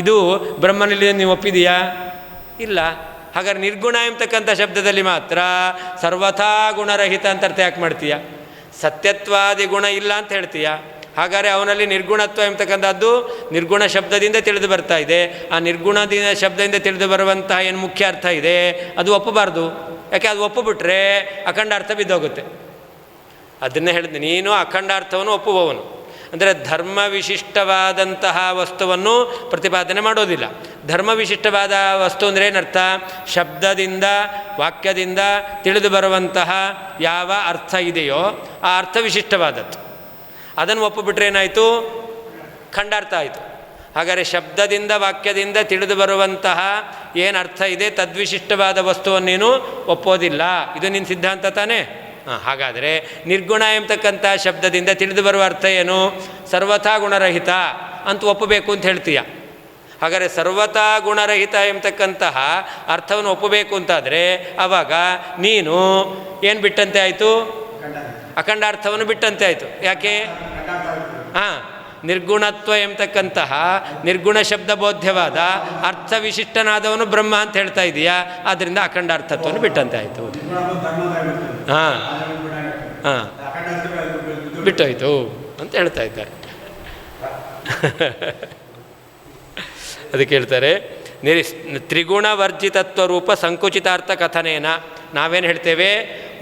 ಇದು ಬ್ರಹ್ಮನಲ್ಲಿ ನೀವು ಒಪ್ಪಿದೆಯಾ? ಇಲ್ಲ. ಹಾಗಾದ್ರೆ ನಿರ್ಗುಣ ಎಂಬತಕ್ಕಂಥ ಶಬ್ದದಲ್ಲಿ ಮಾತ್ರ ಸರ್ವಥಾ ಗುಣರಹಿತ ಅಂತ ಅರ್ಥ ಯಾಕೆ ಮಾಡ್ತೀಯ? ಸತ್ಯತ್ವಾದಿ ಗುಣ ಇಲ್ಲ ಅಂತ ಹೇಳ್ತೀಯ. ಹಾಗಾದರೆ ಅವನಲ್ಲಿ ನಿರ್ಗುಣತ್ವ ಎಂಬತಕ್ಕಂಥದ್ದು ನಿರ್ಗುಣ ಶಬ್ದದಿಂದ ತಿಳಿದು ಬರ್ತಾ ಇದೆ. ಆ ನಿರ್ಗುಣದಿಂದ ಶಬ್ದದಿಂದ ತಿಳಿದು ಬರುವಂತಹ ಏನು ಮುಖ್ಯ ಅರ್ಥ ಇದೆ ಅದು ಒಪ್ಪಬಾರ್ದು. ಯಾಕೆ? ಅದು ಒಪ್ಪುಬಿಟ್ರೆ ಅಖಂಡ ಅರ್ಥ ಬಿದ್ದೋಗುತ್ತೆ. ಅದನ್ನೇ ಹೇಳಿದೆ, ನೀನು ಅಖಂಡಾರ್ಥವನ್ನು ಒಪ್ಪುವವನು. ಅಂದರೆ ಧರ್ಮ ವಿಶಿಷ್ಟವಾದಂತಹ ವಸ್ತುವನ್ನು ಪ್ರತಿಪಾದನೆ ಮಾಡೋದಿಲ್ಲ. ಧರ್ಮ ವಿಶಿಷ್ಟವಾದ ವಸ್ತು ಅಂದರೆ ಏನರ್ಥ? ಶಬ್ದದಿಂದ ವಾಕ್ಯದಿಂದ ತಿಳಿದು ಬರುವಂತಹ ಯಾವ ಅರ್ಥ ಇದೆಯೋ ಆ ಅರ್ಥ ವಿಶಿಷ್ಟವಾದದ್ದು. ಅದನ್ನು ಒಪ್ಪುಬಿಟ್ರೆ ಏನಾಯಿತು? ಖಂಡಾರ್ಥ ಆಯಿತು. ಹಾಗಾದರೆ ಶಬ್ದದಿಂದ ವಾಕ್ಯದಿಂದ ತಿಳಿದು ಬರುವಂತಹ ಏನು ಅರ್ಥ ಇದೆ ತದ್ವಿಶಿಷ್ಟವಾದ ವಸ್ತುವನ್ನು ನೀನು ಒಪ್ಪೋದಿಲ್ಲ. ಇದು ನಿನ್ನ ಸಿದ್ಧಾಂತ ತಾನೇ? ಹಾಗಾದರೆ ನಿರ್ಗುಣ ಎಂಬತಕ್ಕಂಥ ಶಬ್ದದಿಂದ ತಿಳಿದು ಬರುವ ಅರ್ಥ ಏನು? ಸರ್ವಥಾ ಗುಣರಹಿತ ಅಂತ ಒಪ್ಪಬೇಕು ಅಂತ ಹೇಳ್ತೀಯ. ಹಾಗಾದರೆ ಸರ್ವಥಾ ಗುಣರಹಿತ ಎಂಬತಕ್ಕಂತಹ ಅರ್ಥವನ್ನು ಒಪ್ಪಬೇಕು ಅಂತಾದರೆ ಆವಾಗ ನೀನು ಏನು ಬಿಟ್ಟಂತೆ ಆಯಿತು? ಅಖಂಡಾರ್ಥವನ್ನು ಬಿಟ್ಟಂತೆ ಆಯಿತು. ಯಾಕೆ? ನಿರ್ಗುಣತ್ವ ಎಂಬತಕ್ಕಂತಹ ನಿರ್ಗುಣ ಶಬ್ದಬೋಧ್ಯವಾದ ಅರ್ಥ ವಿಶಿಷ್ಟನಾದವನು ಬ್ರಹ್ಮ ಅಂತ ಹೇಳ್ತಾ ಇದೆಯಾ. ಆದ್ದರಿಂದ ಅಖಂಡಾರ್ಥತ್ವವನ್ನು ಬಿಟ್ಟಂತೆ ಆಯಿತು. ಬಿಟ್ಟೋಯ್ತು ಅಂತ ಹೇಳ್ತಾ ಇದ್ದಾರೆ. ಅದಕ್ಕೆ ಹೇಳ್ತಾರೆ ತ್ರಿಗುಣವರ್ಜಿತತ್ವ ರೂಪ ಸಂಕುಚಿತಾರ್ಥ ಕಥನೇನ. ನಾವೇನು ಹೇಳ್ತೇವೆ?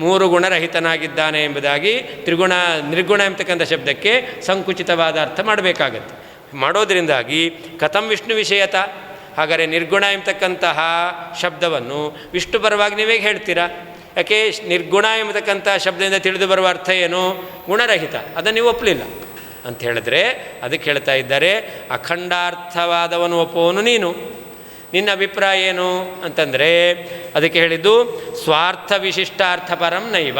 3 ಗುಣರಹಿತನಾಗಿದ್ದಾನೆ ಎಂಬುದಾಗಿ ನಿರ್ಗುಣ ಎಂಬತಕ್ಕಂಥ ಶಬ್ದಕ್ಕೆ ಸಂಕುಚಿತವಾದ ಅರ್ಥ ಮಾಡಬೇಕಾಗತ್ತೆ. ಮಾಡೋದರಿಂದಾಗಿ ಕಥಂ ವಿಷ್ಣು ವಿಷಯತ. ಹಾಗಾದರೆ ನಿರ್ಗುಣ ಎಂಬತಕ್ಕಂತಹ ಶಬ್ದವನ್ನು ವಿಷ್ಣು ಪರವಾಗಿ ನೀವೇ ಹೇಳ್ತೀರಾ. ಯಾಕೆ? ನಿರ್ಗುಣ ಎಂಬತಕ್ಕಂಥ ಶಬ್ದದಿಂದ ತಿಳಿದು ಬರುವ ಅರ್ಥ ಏನು? ಗುಣರಹಿತ. ಅದನ್ನು ನೀವು ಒಪ್ಪಲಿಲ್ಲ ಅಂತ ಹೇಳಿದ್ರೆ ಅದಕ್ಕೆ ಹೇಳ್ತಾ ಇದ್ದಾರೆ ಅಖಂಡಾರ್ಥವಾದವನು ಒಪ್ಪುವನು ನೀನು. ನಿನ್ನ ಅಭಿಪ್ರಾಯ ಏನು ಅಂತಂದರೆ ಅದಕ್ಕೆ ಹೇಳಿದ್ದು ಸ್ವಾರ್ಥ ವಿಶಿಷ್ಟಾರ್ಥ ಪರಂ ನೈವ.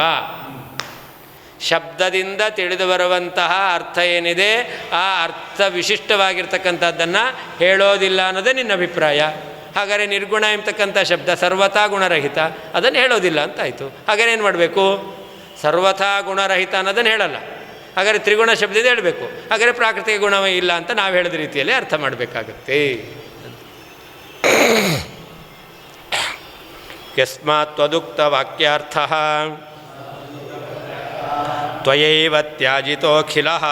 ಶಬ್ದದಿಂದ ತಿಳಿದು ಬರುವಂತಹ ಅರ್ಥ ಏನಿದೆ ಆ ಅರ್ಥ ವಿಶಿಷ್ಟವಾಗಿರ್ತಕ್ಕಂಥದ್ದನ್ನು ಹೇಳೋದಿಲ್ಲ ಅನ್ನೋದೇ ನಿನ್ನ ಅಭಿಪ್ರಾಯ. ಹಾಗಾದರೆ ನಿರ್ಗುಣ ಎಂಬತಕ್ಕಂಥ ಶಬ್ದ ಸರ್ವಥಾ ಗುಣರಹಿತ, ಅದನ್ನು ಹೇಳೋದಿಲ್ಲ ಅಂತಾಯಿತು. ಹಾಗಾದ್ರೆ ಏನು ಮಾಡಬೇಕು? ಸರ್ವಥಾ ಗುಣರಹಿತ ಅನ್ನೋದನ್ನು ಹೇಳಲ್ಲ. ಹಾಗಾದರೆ ತ್ರಿಗುಣ ಶಬ್ದದಿಂದ ಹೇಳಬೇಕು. ಹಾಗಾದರೆ ಪ್ರಾಕೃತಿಕ ಗುಣವೇ ಇಲ್ಲ ಅಂತ ನಾವು ಹೇಳಿದ ರೀತಿಯಲ್ಲಿ ಅರ್ಥ ಮಾಡಬೇಕಾಗತ್ತೆ. ಯಸ್ಮಾತ್ ತ್ವದುಕ್ತ ವಾಕ್ಯಾರ್ಥಃ ತ್ವಯೈವ ತ್ಯಾಜಿತೋಖಿಲಃ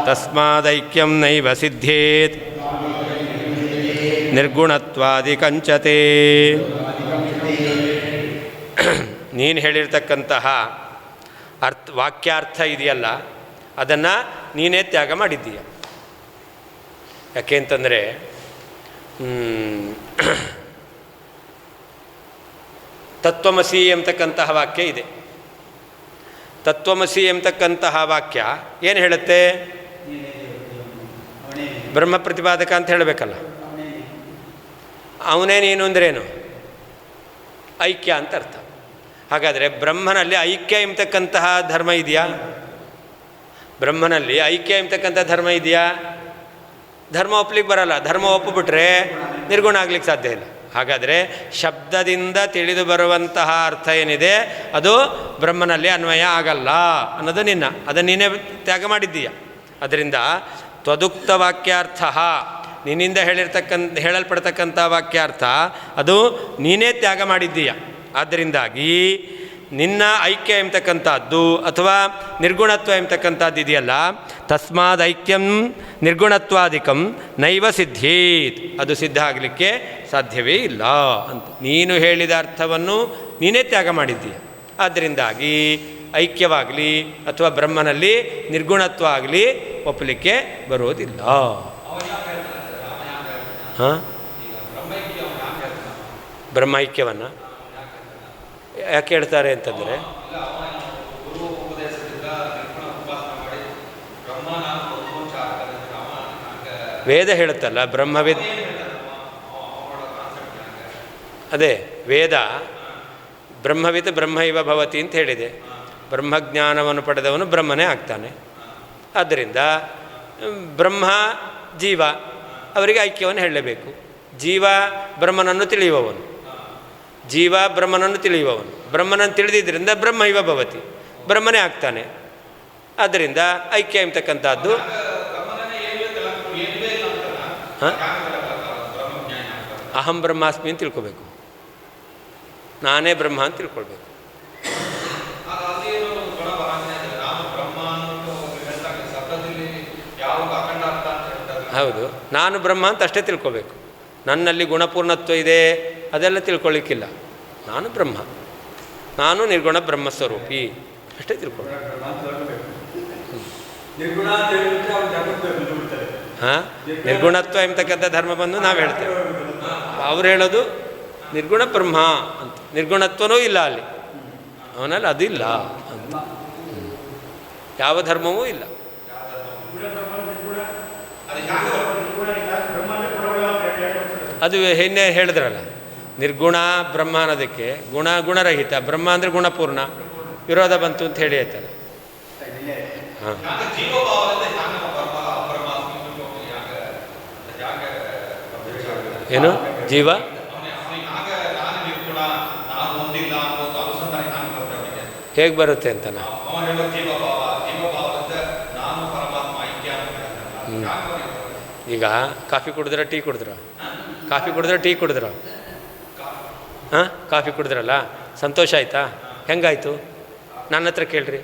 ತಸ್ಮಾದೈಕ್ಯಂ ನೈವ ಸಿದ್ಧೇತ್ ನಿರ್ಗುಣತ್ವಾದಿಕಂಚತೆ. ನೀನು ಹೇಳಿರ್ತಕ್ಕಂತಹ ವಾಕ್ಯಾರ್ಥ ಇದೆಯಲ್ಲ, ಅದನ್ನು ನೀನೇ ತ್ಯಾಗ ಮಾಡಿದ್ದೀಯ. ಯಾಕೆ ಅಂತಂದರೆ ತತ್ವಮಸಿ ಎಂಬತಕ್ಕಂತಹ ವಾಕ್ಯ ಇದೆ. ತತ್ವಮಸಿ ಎಂಬತಕ್ಕಂತಹ ವಾಕ್ಯ ಏನು ಹೇಳುತ್ತೆ? ಬ್ರಹ್ಮ ಪ್ರತಿಪಾದಕ ಅಂತ ಹೇಳಬೇಕಲ್ಲ. ಅವನೇ ನೀನು ಅಂದ್ರೇನು? ಐಕ್ಯ ಅಂತ ಅರ್ಥ. ಹಾಗಾದರೆ ಬ್ರಹ್ಮನಲ್ಲಿ ಐಕ್ಯ ಎಂಬತಕ್ಕಂತಹ ಧರ್ಮ ಇದೆಯಾ? ಬ್ರಹ್ಮನಲ್ಲಿ ಐಕ್ಯ ಎಂಬತಕ್ಕಂಥ ಧರ್ಮ ಇದೆಯಾ? ಧರ್ಮ ಒಪ್ಪಲಿಕ್ಕೆ ಬರಲ್ಲ. ಧರ್ಮ ಒಪ್ಪಿಬಿಟ್ರೆ ನಿರ್ಗುಣ ಆಗ್ಲಿಕ್ಕೆ ಸಾಧ್ಯ ಇಲ್ಲ. ಹಾಗಾದರೆ ಶಬ್ದದಿಂದ ತಿಳಿದು ಬರುವಂತಹ ಅರ್ಥ ಏನಿದೆ ಅದು ಬ್ರಹ್ಮನಲ್ಲಿ ಅನ್ವಯ ಆಗಲ್ಲ ಅನ್ನೋದು ಅದನ್ನು ನೀನೇ ತ್ಯಾಗ ಮಾಡಿದ್ದೀಯ. ಅದರಿಂದ ತ್ವದುಕ್ತ ವಾಕ್ಯಾರ್ಥ, ನಿನ್ನಿಂದ ಹೇಳಲ್ಪಡ್ತಕ್ಕಂಥ ವಾಕ್ಯಾರ್ಥ ಅದು ನೀನೇ ತ್ಯಾಗ ಮಾಡಿದ್ದೀಯ. ಆದ್ದರಿಂದಾಗಿ ನಿನ್ನ ಐಕ್ಯ ಎಂಬತಕ್ಕಂಥದ್ದು ಅಥವಾ ನಿರ್ಗುಣತ್ವ ಎಂಬತಕ್ಕಂಥದ್ದು ಇದೆಯಲ್ಲ, ತಸ್ಮಾದ್ ಐಕ್ಯಂ ನಿರ್ಗುಣತ್ವಾದಿಕಂ ನೈವ ಸಿದ್ಧೇತ್, ಅದು ಸಿದ್ಧ ಆಗಲಿಕ್ಕೆ ಸಾಧ್ಯವೇ ಇಲ್ಲ ಅಂತ ನೀನು ಹೇಳಿದ ಅರ್ಥವನ್ನು ನೀನೇ ತ್ಯಾಗ ಮಾಡಿದ್ದೀಯ. ಆದ್ದರಿಂದಾಗಿ ಐಕ್ಯವಾಗಲಿ ಅಥವಾ ಬ್ರಹ್ಮನಲ್ಲಿ ನಿರ್ಗುಣತ್ವ ಆಗಲಿ ಒಪ್ಪಲಿಕ್ಕೆ ಬರೋದಿಲ್ಲ. ಹಾಂ, ಬ್ರಹ್ಮ ಐಕ್ಯವನ್ನು ಯಾಕೆ ಹೇಳ್ತಾರೆ ಅಂತಂದರೆ, ವೇದ ಹೇಳುತ್ತಲ್ಲ ಬ್ರಹ್ಮವಿದ್, ಅದೇ ವೇದ ಬ್ರಹ್ಮವಿದ್ ಬ್ರಹ್ಮ ಇವ ಭವತಿ ಅಂತ ಹೇಳಿದೆ. ಬ್ರಹ್ಮಜ್ಞಾನವನ್ನು ಪಡೆದವನು ಬ್ರಹ್ಮನೇ ಆಗ್ತಾನೆ. ಆದ್ದರಿಂದ ಬ್ರಹ್ಮ ಜೀವ ಅವರಿಗೆ ಐಕ್ಯವನ್ನು ಹೇಳಲೇಬೇಕು. ಜೀವ ಬ್ರಹ್ಮನನ್ನು ತಿಳಿಯುವವನು, ಜೀವ ಬ್ರಹ್ಮನನ್ನು ತಿಳಿಯುವವನು, ಬ್ರಹ್ಮನನ್ನು ತಿಳಿದಿದ್ದರಿಂದ ಬ್ರಹ್ಮ ಇವ ಭವತಿ, ಬ್ರಹ್ಮನೇ ಆಗ್ತಾನೆ. ಆದ್ದರಿಂದ ಐಕ್ಯ ಎಂಬತಕ್ಕಂಥದ್ದು ಅಹಂ ಬ್ರಹ್ಮಾಸ್ಮಿ ಅಂತ ತಿಳ್ಕೊಬೇಕು, ನಾನೇ ಬ್ರಹ್ಮ ಅಂತ ತಿಳ್ಕೊಳ್ಬೇಕು. ಹೌದು, ನಾನು ಬ್ರಹ್ಮ ಅಂತ ಅಷ್ಟೇ ತಿಳ್ಕೊಬೇಕು. ನನ್ನಲ್ಲಿ ಗುಣಪೂರ್ಣತ್ವ ಇದೆ ಅದೆಲ್ಲ ತಿಳ್ಕೊಳ್ಳಿಕ್ಕಿಲ್ಲ. ನಾನು ಬ್ರಹ್ಮ, ನಾನು ನಿರ್ಗುಣ ಬ್ರಹ್ಮಸ್ವರೂಪಿ ಅಷ್ಟೇ ತಿಳ್ಕೊಳ್ಬೇಕು. ಹಾಂ, ನಿರ್ಗುಣತ್ವ ಎಂಬತಕ್ಕಂಥ ಧರ್ಮ ಬಂದು ನಾವು ಹೇಳ್ತೇವೆ, ಅವ್ರು ಹೇಳೋದು ನಿರ್ಗುಣ ಬ್ರಹ್ಮ ಅಂತ. ನಿರ್ಗುಣತ್ವನೂ ಇಲ್ಲ ಅಲ್ಲಿ, ಅವನಲ್ಲಿ ಅದು ಇಲ್ಲ ಅಂತ. ಯಾವ ಧರ್ಮವೂ ಇಲ್ಲ. ಅದು ಹೆಣ್ಣೆ ಹೇಳಿದ್ರಲ್ಲ, ನಿರ್ಗುಣ ಬ್ರಹ್ಮ ಅನ್ನೋದಕ್ಕೆ ಗುಣರಹಿತ, ಬ್ರಹ್ಮ ಅಂದರೆ ಗುಣಪೂರ್ಣ, ವಿರೋಧ ಬಂತು ಅಂತ ಹೇಳಿ ಆಯ್ತಲ್ಲ. ಹಾಂ, ಏನು ಜೀವ ಹೇಗೆ ಬರುತ್ತೆ ಅಂತನಾ? ಈಗ ಕಾಫಿ ಕುಡಿದ್ರ ಟೀ ಕುಡಿದ್ರ? ಕಾಫಿ ಕುಡಿದ್ರೆ ಟೀ ಕುಡಿದ್ರ? ಹಾಂ, ಕಾಫಿ ಕುಡಿದ್ರಲ್ಲ, ಸಂತೋಷ ಆಯಿತಾ? ಹೆಂಗಾಯಿತು? ನನ್ನ ಹತ್ರ ಕೇಳ್ರಿ.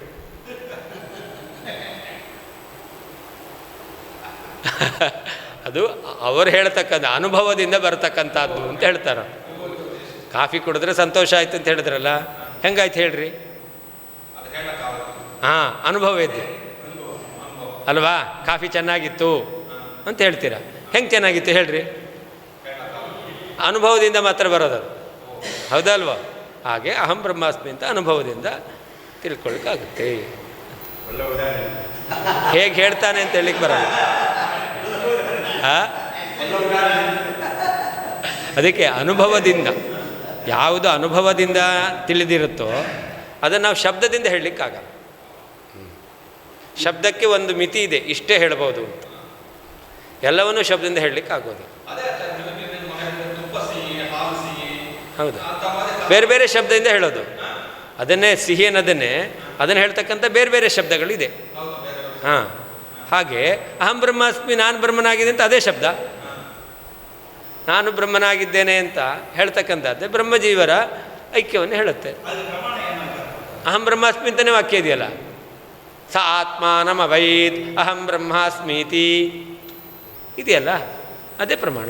ಅದು ಅವರು ಹೇಳ್ತಕ್ಕಂಥ ಅನುಭವದಿಂದ ಬರ್ತಕ್ಕಂಥದ್ದು ಅಂತ ಹೇಳ್ತಾರೆ. ಕಾಫಿ ಕುಡಿದ್ರೆ ಸಂತೋಷ ಆಯಿತು ಅಂತ ಹೇಳಿದ್ರಲ್ಲ, ಹೆಂಗಾಯ್ತು ಹೇಳ್ರಿ? ಹಾಂ, ಅನುಭವ ಇದೆ ಅಲ್ವಾ? ಕಾಫಿ ಚೆನ್ನಾಗಿತ್ತು ಅಂತ ಹೇಳ್ತೀರ, ಹೆಂಗೆ ಚೆನ್ನಾಗಿತ್ತು ಹೇಳ್ರಿ? ಅನುಭವದಿಂದ ಮಾತ್ರ ಬರೋದದು, ಹೌದಲ್ವ? ಹಾಗೆ ಅಹಂ ಬ್ರಹ್ಮಾಸ್ಮಿ ಅಂತ ಅನುಭವದಿಂದ ತಿಳ್ಕೊಳ್ಳಿಕ್ಕಾಗುತ್ತೆ. ಹೇಗೆ ಹೇಳ್ತಾನೆ ಅಂತ ಹೇಳಿಕ್ಕೆ ಬರಲ್ಲ. ಅದಕ್ಕೆ ಅನುಭವದಿಂದ, ಯಾವುದು ಅನುಭವದಿಂದ ತಿಳಿದಿರುತ್ತೋ ಅದನ್ನು ನಾವು ಶಬ್ದದಿಂದ ಹೇಳಲಿಕ್ಕಾಗಲ್ಲ. ಶಬ್ದಕ್ಕೆ ಒಂದು ಮಿತಿ ಇದೆ, ಇಷ್ಟೇ ಹೇಳ್ಬೋದು ಅಂತ. ಎಲ್ಲವನ್ನೂ ಶಬ್ದದಿಂದ ಹೇಳಲಿಕ್ಕಾಗೋದು. ಹೌದು, ಬೇರೆ ಬೇರೆ ಶಬ್ದದಿಂದ ಹೇಳೋದು. ಅದನ್ನೇ ಸಿಹಿ ಅನ್ನೋದನ್ನೇ ಅದನ್ನು ಹೇಳ್ತಕ್ಕಂಥ ಬೇರೆ ಬೇರೆ ಶಬ್ದಗಳಿದೆ. ಹಾಂ, ಹಾಗೆ ಅಹಂ ಬ್ರಹ್ಮಾಸ್ಮಿ, ನಾನು ಬ್ರಹ್ಮನಾಗಿದೆ ಅಂತ ಅದೇ ಶಬ್ದ. ನಾನು ಬ್ರಹ್ಮನಾಗಿದ್ದೇನೆ ಅಂತ ಹೇಳ್ತಕ್ಕಂಥದ್ದೇ ಬ್ರಹ್ಮಜೀವರ ಐಕ್ಯವನ್ನು ಹೇಳುತ್ತೆ. ಅಹಂ ಬ್ರಹ್ಮಾಸ್ಮಿ ಅಂತಲೇ ವಾಕ್ಯ ಇದೆಯಲ್ಲ, ಸ ಆತ್ಮಾನಮವೈತ್ ಅಹಂ ಬ್ರಹ್ಮಾಸ್ಮೀತಿ ಇದೆಯಲ್ಲ, ಅದೇ ಪ್ರಮಾಣ.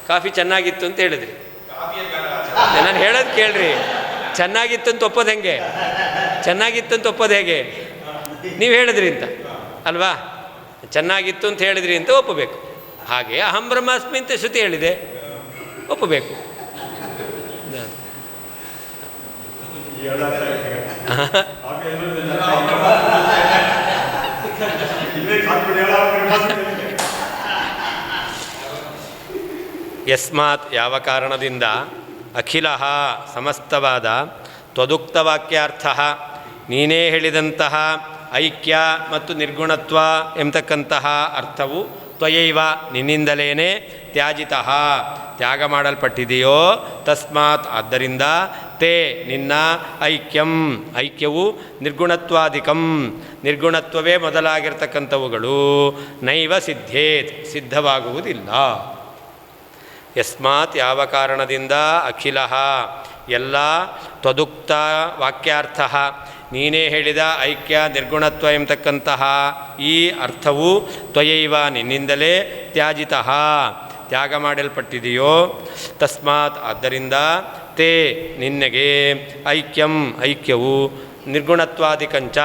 ಕಾಫಿ ಚೆನ್ನಾಗಿತ್ತು ಅಂತ ಹೇಳಿದ್ರಿ, ನಾನು ಹೇಳೋದು ಕೇಳ್ರಿ. ಚೆನ್ನಾಗಿತ್ತು ಅಂತ ಒಪ್ಪೋದು ಹೆಂಗೆ? ಚೆನ್ನಾಗಿತ್ತು ಅಂತ ಒಪ್ಪೋದು ಹೇಗೆ? ನೀವು ಹೇಳಿದ್ರಿ ಅಂತ ಅಲ್ವಾ? ಚೆನ್ನಾಗಿತ್ತು ಅಂತ ಹೇಳಿದ್ರಿ ಅಂತ ಒಪ್ಪಬೇಕು. ಹಾಗೆ ಅಹಂ ಬ್ರಹ್ಮಾಸ್ಮಿ ಅಂತ ಶ್ರುತಿ ಹೇಳಿದೆ, ಒಪ್ಪಬೇಕು. ಯಸ್ಮಾತ್ ಯಾವ ಕಾರಣದಿಂದ ಅಖಿಲ ಸಮಸ್ತವಾದ ತ್ವದುಕ್ತ ವಾಕ್ಯಾರ್ಥ ನೀನೇ ಹೇಳಿದಂತಹ ಐಕ್ಯ ಮತ್ತು ನಿರ್ಗುಣತ್ವ ಎಂಬತಕ್ಕಂತಹ ಅರ್ಥವು ತ್ವಯೈವ ನಿನ್ನಿಂದಲೇ ತ್ಯಾಜಿತಃ ತ್ಯಾಗ ಮಾಡಲ್ಪಟ್ಟಿದೆಯೋ ತಸ್ಮಾತ್ ಆದ್ದರಿಂದ ತೇ ನಿನ್ನ ಐಕ್ಯವು ನಿರ್ಗುಣತ್ವಾದಿಕಂ ನಿರ್ಗುಣತ್ವವೇ ಮೊದಲಾಗಿರ್ತಕ್ಕಂಥವುಗಳು ನೈವ ಸಿದ್ಧೇತ್ ಸಿದ್ಧವಾಗುವುದಿಲ್ಲ. ಯಸ್ಮಾತ್ ಯಾವ ಕಾರಣದಿಂದ ಅಖಿಲ ಎಲ್ಲ ತ್ವದುಕ್ತ ವಾಕ್ಯಾರ್ಥ ನೀನೇ ಹೇಳಿದ ಐಕ್ಯ ನಿರ್ಗುಣತ್ವ ಎಂಬತಕ್ಕಂತಹ ಈ ಅರ್ಥವು ತ್ವಯೈವ ನಿನ್ನಿಂದಲೇ ತ್ಯಾಜಿತಃ ತ್ಯಾಗ ಮಾಡಲ್ಪಟ್ಟಿದೆಯೋ ತಸ್ಮಾತ್ ಆದ್ದರಿಂದ ತೇ ನಿನ್ನಗೆ ಐಕ್ಯವು ನಿರ್ಗುಣತ್ವಾದಿಕಂಚ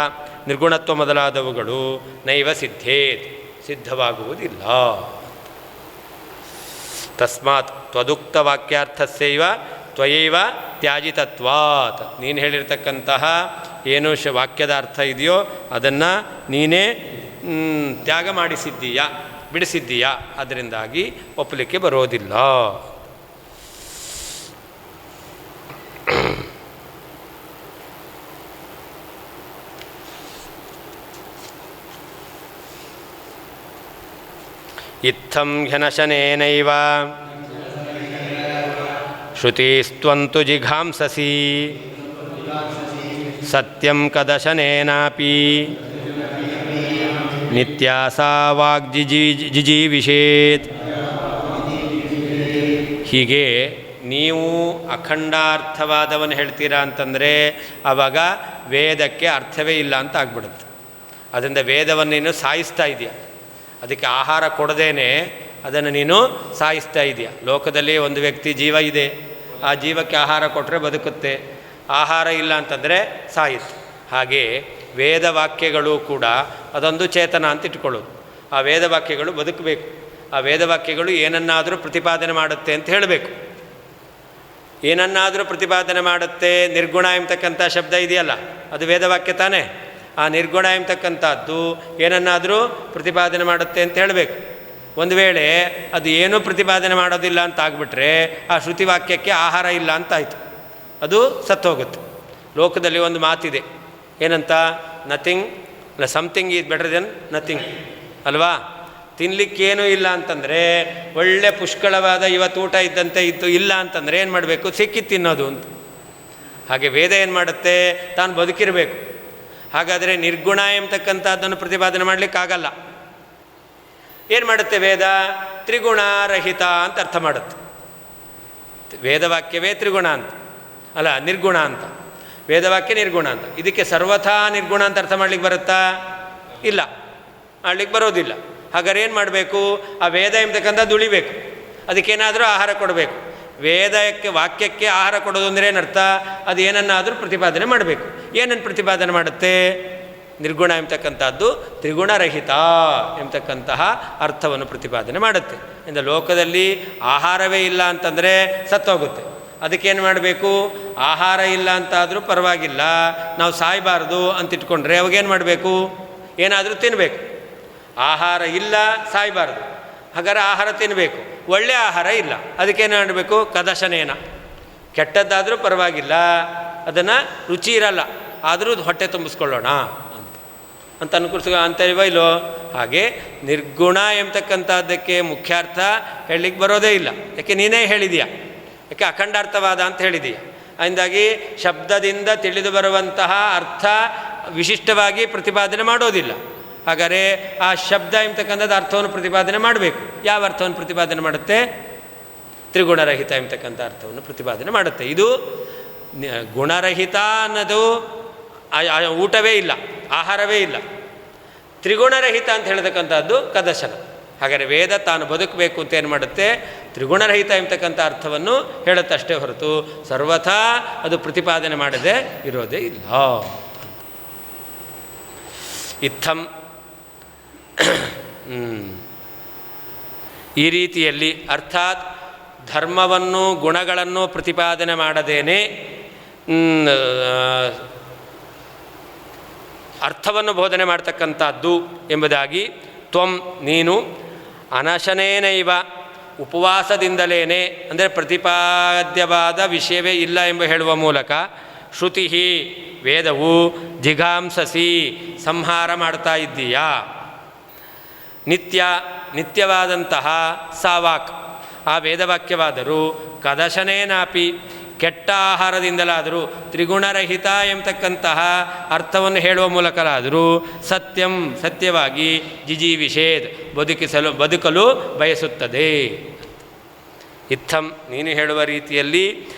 ನಿರ್ಗುಣತ್ವ ಮೊದಲಾದವುಗಳು ನೈವ ಸಿದ್ಧೇತ್ ಸಿದ್ಧವಾಗುವುದಿಲ್ಲ. ತಸ್ಮಾತ್ ತ್ವದುಕ್ತ ವಾಕ್ಯಾರ್ಥಸ್ಯೈವ ತ್ವಯೈವ ತ್ಯಾಜಿತತ್ವಾತ್ ನೀನು ಹೇಳಿರ್ತಕ್ಕಂತಹ ಏನು ವಾಕ್ಯದ ಅರ್ಥ ಇದೆಯೋ ಅದನ್ನು ನೀನೇ ತ್ಯಾಗ ಮಾಡಿಸಿದ್ದೀಯಾ, ಬಿಡಿಸಿದ್ದೀಯಾ, ಅದರಿಂದಾಗಿ ಒಪ್ಪಲಿಕ್ಕೆ ಬರೋದಿಲ್ಲ. ಇತ್ತಂ ಘ್ಯನಶನೇನೈವ ಶ್ರುತಿಸ್ತ್ವಂತು ಜಿಘಾಂಸಸಿ ಸತ್ಯಂ ಕದಶನೇನಾಪಿ ನಿತ್ಯಾಸಾ ವಾಗ್ಜಿಜೀವಿಷೇತ್. ಹೀಗೆ ನೀವು ಅಖಂಡಾರ್ಥವಾದವನ್ನು ಹೇಳ್ತೀರಾ ಅಂತಂದರೆ ಆವಾಗ ವೇದಕ್ಕೆ ಅರ್ಥವೇ ಇಲ್ಲ ಅಂತ ಆಗ್ಬಿಡುತ್ತೆ. ಅದರಿಂದ ವೇದವನ್ನು ನೀನು ಸಾಯಿಸ್ತಾ ಇದೆಯಾ, ಅದಕ್ಕೆ ಆಹಾರ ಕೊಡದೇನೆ ಅದನ್ನು ನೀನು ಸಾಯಿಸ್ತಾ ಇದೆಯಾ. ಲೋಕದಲ್ಲಿ ಒಂದು ವ್ಯಕ್ತಿ ಜೀವ ಇದೆ, ಆ ಜೀವಕ್ಕೆ ಆಹಾರ ಕೊಟ್ಟರೆ ಬದುಕುತ್ತೆ, ಆಹಾರ ಇಲ್ಲ ಅಂತಂದರೆ ಸಾಯಿತು. ಹಾಗೆ ವೇದವಾಕ್ಯಗಳು ಕೂಡ ಅದೊಂದು ಚೇತನ ಅಂತ ಇಟ್ಕೊಳ್ಳೋದು. ಆ ವೇದವಾಕ್ಯಗಳು ಬದುಕಬೇಕು. ಆ ವೇದವಾಕ್ಯಗಳು ಏನನ್ನಾದರೂ ಪ್ರತಿಪಾದನೆ ಮಾಡುತ್ತೆ ಅಂತ ಹೇಳಬೇಕು. ಏನನ್ನಾದರೂ ಪ್ರತಿಪಾದನೆ ಮಾಡುತ್ತೆ. ನಿರ್ಗುಣ ಎಂಬತಕ್ಕಂಥ ಶಬ್ದ ಇದೆಯಲ್ಲ, ಅದು ವೇದವಾಕ್ಯ ತಾನೇ. ಆ ನಿರ್ಗುಣ ಎಂಬತಕ್ಕಂಥದ್ದು ಏನನ್ನಾದರೂ ಪ್ರತಿಪಾದನೆ ಮಾಡುತ್ತೆ ಅಂತ ಹೇಳಬೇಕು. ಒಂದು ವೇಳೆ ಅದು ಏನೂ ಪ್ರತಿಪಾದನೆ ಮಾಡೋದಿಲ್ಲ ಅಂತ ಆಗಿಬಿಟ್ರೆ ಆ ಶ್ರುತಿವಾಕ್ಯಕ್ಕೆ ಆಹಾರ ಇಲ್ಲ ಅಂತಾಯಿತು, ಅದು ಸತ್ತೋಗುತ್ತೆ. ಲೋಕದಲ್ಲಿ ಒಂದು ಮಾತಿದೆ, ಏನಂತ? ನಥಿಂಗ್ ಇಲ್ಲ something is better than nothing ಅಲ್ವಾ? ತಿನ್ನಲಿಕ್ಕೇನೂ ಇಲ್ಲ ಅಂತಂದರೆ, ಒಳ್ಳೆ ಪುಷ್ಕಳವಾದ ಇವತ್ತು ಊಟ ಇದ್ದಂತೆ ಇತ್ತು ಇಲ್ಲ ಅಂತಂದರೆ ಏನು ಮಾಡಬೇಕು? ಸಿಕ್ಕಿ ತಿನ್ನೋದು ಅಂತ. ಹಾಗೆ ವೇದ ಏನು ಮಾಡುತ್ತೆ? ತಾನು ಬದುಕಿರಬೇಕು. ಹಾಗಾದರೆ ನಿರ್ಗುಣ ಎಂಬತಕ್ಕಂಥದ್ದನ್ನು ಪ್ರತಿಪಾದನೆ ಮಾಡಲಿಕ್ಕಾಗಲ್ಲ. ಏನು ಮಾಡುತ್ತೆ ವೇದ? ತ್ರಿಗುಣರಹಿತ ಅಂತ ಅರ್ಥ ಮಾಡುತ್ತೆ. ವೇದವಾಕ್ಯವೇ ತ್ರಿಗುಣ ಅಂತ ಅಲ್ಲ, ನಿರ್ಗುಣ ಅಂತ. ವೇದವಾಕ್ಯ ನಿರ್ಗುಣ ಅಂತ. ಇದಕ್ಕೆ ಸರ್ವಥಾ ನಿರ್ಗುಣ ಅಂತ ಅರ್ಥ ಮಾಡ್ಲಿಕ್ಕೆ ಬರುತ್ತಾ? ಇಲ್ಲ, ಮಾಡ್ಲಿಕ್ಕೆ ಬರೋದಿಲ್ಲ. ಹಾಗಾದ್ರೆ ಏನು ಮಾಡಬೇಕು? ಆ ವೇದ ಎಂಬತಕ್ಕಂಥದ್ದು ಉಳಿಬೇಕು, ಅದಕ್ಕೇನಾದರೂ ಆಹಾರ ಕೊಡಬೇಕು. ವೇದಕ್ಕೆ ವಾಕ್ಯಕ್ಕೆ ಆಹಾರ ಕೊಡೋದು ಅಂದರೆ ಏನರ್ಥ? ಅದು ಏನನ್ನಾದರೂ ಪ್ರತಿಪಾದನೆ ಮಾಡಬೇಕು. ಏನನ್ನು ಪ್ರತಿಪಾದನೆ ಮಾಡುತ್ತೆ? ನಿರ್ಗುಣ ಎಂಬತಕ್ಕಂಥದ್ದು ತ್ರಿಗುಣರಹಿತ ಎಂಬತಕ್ಕಂತಹ ಅರ್ಥವನ್ನು ಪ್ರತಿಪಾದನೆ ಮಾಡುತ್ತೆ. ಇಂದ ಲೋಕದಲ್ಲಿ ಆಹಾರವೇ ಇಲ್ಲ ಅಂತಂದರೆ ಸತ್ತೋಗುತ್ತೆ. ಅದಕ್ಕೇನು ಮಾಡಬೇಕು? ಆಹಾರ ಇಲ್ಲ ಅಂತಾದರೂ ಪರವಾಗಿಲ್ಲ, ನಾವು ಸಾಯಬಾರ್ದು ಅಂತ ಇಟ್ಕೊಂಡ್ರೆ ಅವಾಗೇನು ಮಾಡಬೇಕು? ಏನಾದರೂ ತಿನ್ನಬೇಕು. ಆಹಾರ ಇಲ್ಲ, ಸಾಯಬಾರ್ದು. ಹಾಗಾದ್ರೆ ಆಹಾರ ತಿನ್ನಬೇಕು. ಒಳ್ಳೆಯ ಆಹಾರ ಇಲ್ಲ, ಅದಕ್ಕೇನು ಮಾಡಬೇಕು? ಕದಶನೇನ. ಕೆಟ್ಟದ್ದಾದರೂ ಪರವಾಗಿಲ್ಲ, ಅದನ್ನು ರುಚಿ ಇರಲ್ಲ, ಆದರೂ ಹೊಟ್ಟೆ ತುಂಬಿಸ್ಕೊಳ್ಳೋಣ ಅಂತ ಅಂತೀವ ಇಲ್ಲೋ? ಹಾಗೆ ನಿರ್ಗುಣ ಎಂಬತಕ್ಕಂಥದ್ದಕ್ಕೆ ಮುಖ್ಯಾರ್ಥ ಹೇಳಲಿಕ್ಕೆ ಬರೋದೇ ಇಲ್ಲ. ಯಾಕೆ? ನೀನೇ ಹೇಳಿದೀಯ ಯಾಕೆ ಅಖಂಡಾರ್ಥವಾದ ಅಂತ ಹೇಳಿದೀಯ. ಅಂದಾಗಿ ಶಬ್ದದಿಂದ ತಿಳಿದು ಬರುವಂತಹ ಅರ್ಥ ವಿಶಿಷ್ಟವಾಗಿ ಪ್ರತಿಪಾದನೆ ಮಾಡೋದಿಲ್ಲ. ಹಾಗಾದರೆ ಆ ಶಬ್ದ ಎಂಬತಕ್ಕಂಥದ್ದು ಅರ್ಥವನ್ನು ಪ್ರತಿಪಾದನೆ ಮಾಡಬೇಕು. ಯಾವ ಅರ್ಥವನ್ನು ಪ್ರತಿಪಾದನೆ ಮಾಡುತ್ತೆ? ತ್ರಿಗುಣರಹಿತ ಎಂಬತಕ್ಕಂಥ ಅರ್ಥವನ್ನು ಪ್ರತಿಪಾದನೆ ಮಾಡುತ್ತೆ. ಇದು ಗುಣರಹಿತ ಅನ್ನೋದು ಊಟವೇ ಇಲ್ಲ, ಆಹಾರವೇ ಇಲ್ಲ. ತ್ರಿಗುಣರಹಿತ ಅಂತ ಹೇಳ್ತಕ್ಕಂಥದ್ದು ಕದಶನ. ಹಾಗಾದರೆ ವೇದ ತಾನು ಬದುಕಬೇಕು ಅಂತ ಏನು ಮಾಡುತ್ತೆ? ತ್ರಿಗುಣರಹಿತ ಎಂಬತಕ್ಕಂಥ ಅರ್ಥವನ್ನು ಹೇಳುತ್ತಷ್ಟೇ ಹೊರತು ಸರ್ವಥಾ ಅದು ಪ್ರತಿಪಾದನೆ ಮಾಡದೆ ಇರೋದೇ ಇಲ್ಲ. ಇತ್ತಂ ಈ ರೀತಿಯಲ್ಲಿ ಅರ್ಥಾತ್ ಧರ್ಮವನ್ನು ಗುಣಗಳನ್ನು ಪ್ರತಿಪಾದನೆ ಮಾಡದೇನೆ ಅರ್ಥವನ್ನು ಬೋಧನೆ ಮಾಡ್ತಕ್ಕಂಥದ್ದು ಎಂಬುದಾಗಿ ತ್ವಂ ನೀನು ಅನಶನೇನೈವ ಉಪವಾಸದಿಂದಲೇ ಅಂದರೆ ಪ್ರತಿಪಾದ್ಯವಾದ ವಿಷಯವೇ ಇಲ್ಲ ಎಂಬ ಹೇಳುವ ಮೂಲಕ ಶ್ರುತಿ ವೇದವು ಜಿಘಾಂಸಸಿ ಸಂಹಾರ ಮಾಡ್ತಾ ಇದ್ದೀಯಾ. ನಿತ್ಯವಾದಂತಹ ಸಾವಾಕ್ ಆ ವೇದವಾಕ್ಯವಾದರೂ ಕದಶನೇನಾಪಿ ಕೆಟ್ಟ ಆಹಾರದಿಂದಲಾದರೂ ತ್ರಿಗುಣರಹಿತ ಎಂಬತಕ್ಕಂತಹ ಅರ್ಥವನ್ನು ಹೇಳುವ ಮೂಲಕಲಾದರೂ ಸತ್ಯವಾಗಿ ಜಿಜೀವಿಷೇದ್ ಬದುಕಲು ಬಯಸುತ್ತದೆ. ಇತ್ತಂ ನೀನು ಹೇಳುವ ರೀತಿಯಲ್ಲಿ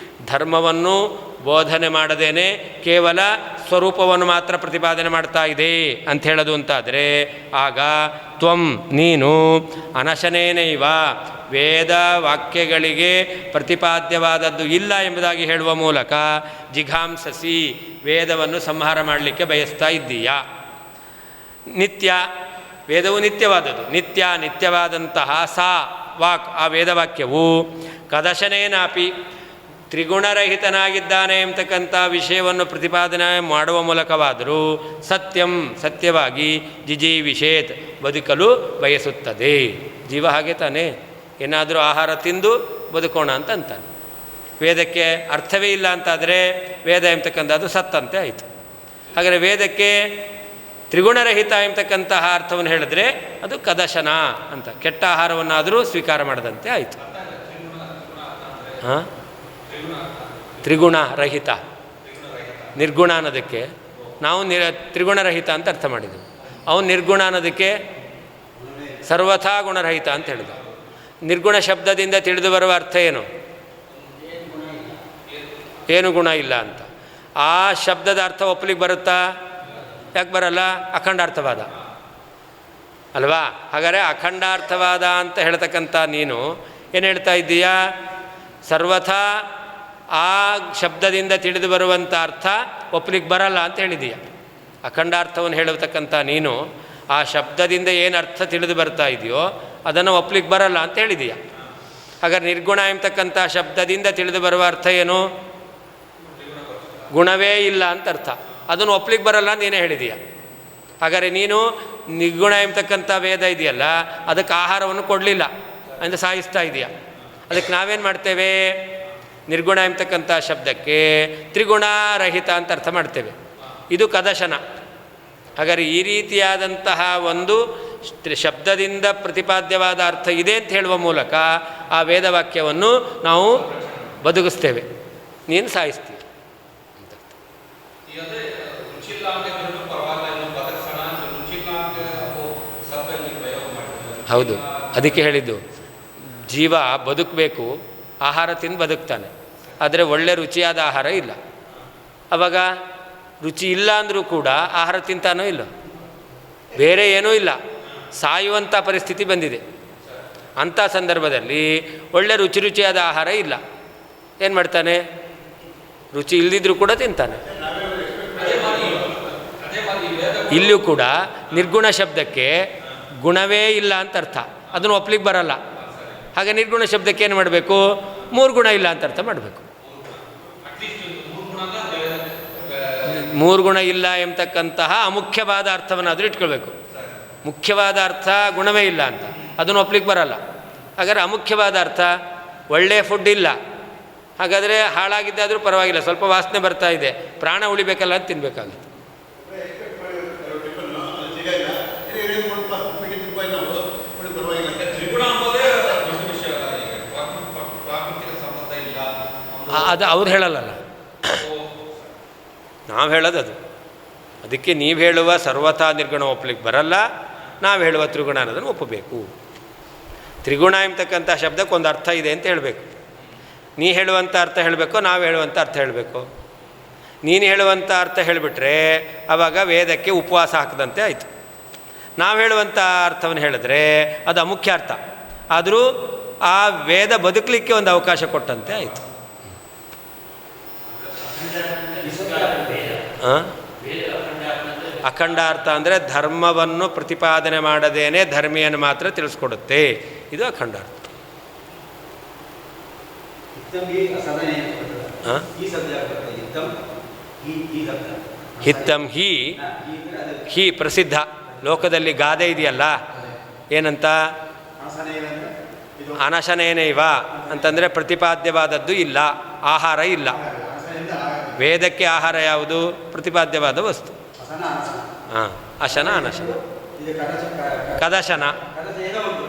ಧರ್ಮವನ್ನು ಬೋಧನೆ ಮಾಡದೇನೆ ಕೇವಲ ಸ್ವರೂಪವನ್ನು ಮಾತ್ರ ಪ್ರತಿಪಾದನೆ ಮಾಡ್ತಾ ಇದೆ ಅಂತ ಹೇಳೋದು ಅಂತಾದರೆ ಆಗ ತ್ವಂ ನೀನು ಅನಶನೇನೈವ ವೇದ ವಾಕ್ಯಗಳಿಗೆ ಪ್ರತಿಪಾದ್ಯವಾದದ್ದು ಇಲ್ಲ ಎಂಬುದಾಗಿ ಹೇಳುವ ಮೂಲಕ ಜಿಘಾಂಸಸಿ ವೇದವನ್ನು ಸಂಹಾರ ಮಾಡಲಿಕ್ಕೆ ಬಯಸ್ತಾ ಇದ್ದೀಯಾ. ವೇದವು ನಿತ್ಯವಾದದ್ದು. ನಿತ್ಯವಾದಂತಹ ಸಾ ವಾಕ್ ಆ ವೇದವಾಕ್ಯವು ಕದಶನೇನಾಪಿ ತ್ರಿಗುಣರಹಿತನಾಗಿದ್ದಾನೆ ಎಂಬತಕ್ಕಂಥ ವಿಷಯವನ್ನು ಪ್ರತಿಪಾದನೆ ಮಾಡುವ ಮೂಲಕವಾದರೂ ಸತ್ಯವಾಗಿ ಜಿಜೀವಿಷೇತ್ ಬದುಕಲು ಬಯಸುತ್ತದೆ. ಜೀವ ಹಾಗೆ ತಾನೇ, ಏನಾದರೂ ಆಹಾರ ತಿಂದು ಬದುಕೋಣ ಅಂತ ಅಂತಾನೆ. ವೇದಕ್ಕೆ ಅರ್ಥವೇ ಇಲ್ಲ ಅಂತಾದರೆ ವೇದ ಎಂಬತಕ್ಕಂಥದ್ದು ಸತ್ತಂತೆ ಆಯಿತು. ಹಾಗಾದರೆ ವೇದಕ್ಕೆ ತ್ರಿಗುಣರಹಿತ ಎಂಬತಕ್ಕಂತಹ ಅರ್ಥವನ್ನು ಹೇಳಿದ್ರೆ ಅದು ಕದಶನ ಅಂತ, ಕೆಟ್ಟ ಆಹಾರವನ್ನಾದರೂ ಸ್ವೀಕಾರ ಮಾಡದಂತೆ ಆಯಿತು. ತ್ರಿಗುಣರಹಿತ ನಿರ್ಗುಣ ಅನ್ನೋದಕ್ಕೆ ನಾವು ತ್ರಿಗುಣರಹಿತ ಅಂತ ಅರ್ಥ ಮಾಡಿದ್ದೆವು. ಅವನು ನಿರ್ಗುಣ ಅನ್ನೋದಕ್ಕೆ ಸರ್ವಥಾ ಗುಣರಹಿತ ಅಂತ ಹೇಳಿದ. ನಿರ್ಗುಣ ಶಬ್ದದಿಂದ ತಿಳಿದು ಬರುವ ಅರ್ಥ ಏನು ಗುಣ ಇಲ್ಲ ಅಂತ. ಆ ಶಬ್ದದ ಅರ್ಥ ಒಪ್ಪಲಿಕ್ಕೆ ಬರುತ್ತಾ? ಯಾಕೆ ಬರಲ್ಲ? ಅಖಂಡಾರ್ಥವಾದ ಅಲ್ವಾ? ಹಾಗಾದರೆ ಅಖಂಡಾರ್ಥವಾದ ಅಂತ ಹೇಳ್ತಕ್ಕಂಥ ನೀನು ಏನು ಹೇಳ್ತಾ ಇದ್ದೀಯಾ? ಸರ್ವಥಾ ಆ ಶಬ್ದದಿಂದ ತಿಳಿದು ಬರುವಂಥ ಅರ್ಥ ಒಪ್ಪಲಿಕ್ಕೆ ಬರಲ್ಲ ಅಂತ ಹೇಳಿದೀಯ. ಅಖಂಡಾರ್ಥವನ್ನು ಹೇಳತಕ್ಕಂಥ ನೀನು ಆ ಶಬ್ದದಿಂದ ಏನು ಅರ್ಥ ತಿಳಿದು ಬರ್ತಾ ಇದೆಯೋ ಅದನ್ನು ಒಪ್ಪಲಿಕ್ಕೆ ಬರಲ್ಲ ಅಂತ ಹೇಳಿದೀಯ. ಹಾಗಾದ್ರೆ ನಿರ್ಗುಣ ಎಂಬತಕ್ಕಂಥ ಶಬ್ದದಿಂದ ತಿಳಿದು ಬರುವ ಅರ್ಥ ಏನು? ಗುಣವೇ ಇಲ್ಲ ಅಂತ ಅರ್ಥ. ಅದನ್ನು ಒಪ್ಪಲಿಕ್ಕೆ ಬರಲ್ಲ ಅಂತ ನೀನೇ ಹೇಳಿದೀಯ. ಹಾಗಾದರೆ ನೀನು ನಿರ್ಗುಣ ಎಂಬತಕ್ಕಂಥ ವೇದ ಇದೆಯಲ್ಲ ಅದಕ್ಕೆ ಆಹಾರವನ್ನು ಕೊಡಲಿಲ್ಲ ಅಂದರೆ ಸಾಯಿಸ್ತಾ ಇದೆಯಾ. ಅದಕ್ಕೆ ನಾವೇನು ಮಾಡ್ತೇವೆ? ನಿರ್ಗುಣ ಎಂಬತಕ್ಕಂಥ ಶಬ್ದಕ್ಕೆ ತ್ರಿಗುಣರಹಿತ ಅಂತ ಅರ್ಥ ಮಾಡ್ತೇವೆ. ಇದು ಕದಶನ. ಹಾಗಾದರೆ ಈ ರೀತಿಯಾದಂತಹ ಒಂದು ಶಬ್ದದಿಂದ ಪ್ರತಿಪಾದ್ಯವಾದ ಅರ್ಥ ಇದೆ ಅಂತ ಹೇಳುವ ಮೂಲಕ ಆ ವೇದವಾಕ್ಯವನ್ನು ನಾವು ಬದುಕಿಸ್ತೇವೆ, ನೀನು ಸಾಯಿಸ್ತೀವಿ. ಹೌದು, ಅದಕ್ಕೆ ಹೇಳಿದ್ದು ಜೀವ ಬದುಕಬೇಕು, ಆಹಾರ ತಿಂದು ಬದುಕ್ತಾನೆ. ಆದರೆ ಒಳ್ಳೆ ರುಚಿಯಾದ ಆಹಾರ ಇಲ್ಲ. ಆವಾಗ ರುಚಿ ಇಲ್ಲ ಅಂದರೂ ಕೂಡ ಆಹಾರ ತಿಂತಾನೋ ಇಲ್ಲ, ಬೇರೆ ಏನೂ ಇಲ್ಲ, ಸಾಯುವಂಥ ಪರಿಸ್ಥಿತಿ ಬಂದಿದೆ. ಅಂಥ ಸಂದರ್ಭದಲ್ಲಿ ಒಳ್ಳೆ ರುಚಿಯಾದ ಆಹಾರ ಇಲ್ಲ, ಏನು ಮಾಡ್ತಾನೆ? ರುಚಿ ಇಲ್ಲದಿದ್ರೂ ಕೂಡ ತಿಂತಾನೆ. ಇಲ್ಲೂ ಕೂಡ ನಿರ್ಗುಣ ಶಬ್ದಕ್ಕೆ ಗುಣವೇ ಇಲ್ಲ ಅಂತ ಅರ್ಥ, ಅದನ್ನು ಒಪ್ಪಲಿಕ್ಕೆ ಬರಲ್ಲ. ಹಾಗೆ ನಿರ್ಗುಣ ಶಬ್ದಕ್ಕೆ ಏನು ಮಾಡಬೇಕು? 3 ಗುಣ ಇಲ್ಲ ಅಂತ ಅರ್ಥ ಮಾಡಬೇಕು. 3 ಗುಣ ಇಲ್ಲ ಎಂಬತಕ್ಕಂತಹ ಅಮುಖ್ಯವಾದ ಅರ್ಥವನ್ನಾದರೂ ಇಟ್ಕೊಳ್ಬೇಕು. ಮುಖ್ಯವಾದ ಅರ್ಥ ಗುಣವೇ ಇಲ್ಲ ಅಂತ, ಅದನ್ನು ಒಪ್ಪಲಿಕ್ಕೆ ಬರಲ್ಲ. ಹಾಗಾದರೆ ಅಮುಖ್ಯವಾದ ಅರ್ಥ ಒಳ್ಳೆಯ ಫುಡ್ ಇಲ್ಲ, ಹಾಗಾದರೆ ಹಾಳಾಗಿದ್ದಾದರೂ ಪರವಾಗಿಲ್ಲ, ಸ್ವಲ್ಪ ವಾಸನೆ ಬರ್ತಾ ಇದೆ, ಪ್ರಾಣ ಉಳಿಬೇಕಲ್ಲ ಅಂತ ತಿನ್ನಬೇಕಾಗುತ್ತೆ. ಅದು ಅವ್ರು ಹೇಳಲ್ಲಲ್ಲ, ನಾವು ಹೇಳೋದು ಅದು. ಅದಕ್ಕೆ ನೀವು ಹೇಳುವ ಸರ್ವಥಾ ನಿರ್ಗುಣ ಒಪ್ಪಲಿಕ್ಕೆ ಬರಲ್ಲ, ನಾವು ಹೇಳುವ ತ್ರಿಗುಣ ಅನ್ನೋದನ್ನು ಒಪ್ಪಬೇಕು. ತ್ರಿಗುಣ ಎಂಬತಕ್ಕಂಥ ಶಬ್ದಕ್ಕೊಂದು ಅರ್ಥ ಇದೆ ಅಂತ ಹೇಳಬೇಕು. ನೀ ಹೇಳುವಂಥ ಅರ್ಥ ಹೇಳಬೇಕು, ನಾವು ಹೇಳುವಂಥ ಅರ್ಥ ಹೇಳಬೇಕು. ನೀನು ಹೇಳುವಂಥ ಅರ್ಥ ಹೇಳಿಬಿಟ್ರೆ ಆವಾಗ ವೇದಕ್ಕೆ ಉಪವಾಸ ಹಾಕದಂತೆ ಆಯಿತು. ನಾವು ಹೇಳುವಂಥ ಅರ್ಥವನ್ನು ಹೇಳಿದ್ರೆ ಅದು ಅಮುಖ್ಯ ಅರ್ಥ, ಆದರೂ ಆ ವೇದ ಬದುಕಲಿಕ್ಕೆ ಒಂದು ಅವಕಾಶ ಕೊಟ್ಟಂತೆ ಆಯಿತು. ಅಖಂಡ ಅರ್ಥ ಅಂದರೆ ಧರ್ಮವನ್ನು ಪ್ರತಿಪಾದನೆ ಮಾಡದೇನೆ ಧರ್ಮಿಯನ್ನು ಮಾತ್ರ ತಿಳಿಸ್ಕೊಡುತ್ತೆ, ಇದು ಅಖಂಡ ಅರ್ಥ. ಹಿತ್ತಂ ಹಿ ಪ್ರಸಿದ್ಧ ಲೋಕದಲ್ಲಿ ಗಾದೆ ಇದೆಯಲ್ಲ, ಏನಂತ? ಅನಶನೇನೈವ ಅಂತಂದರೆ ಪ್ರತಿಪಾದ್ಯವಾದದ್ದು ಇಲ್ಲ, ಆಹಾರ ಇಲ್ಲ. ವೇದಕ್ಕೆ ಆಹಾರ ಯಾವುದು? ಪ್ರತಿಪಾದ್ಯವಾದ ವಸ್ತು. ಹಾಂ, ಅಶನ ಅನಶನ, ಕದಶನ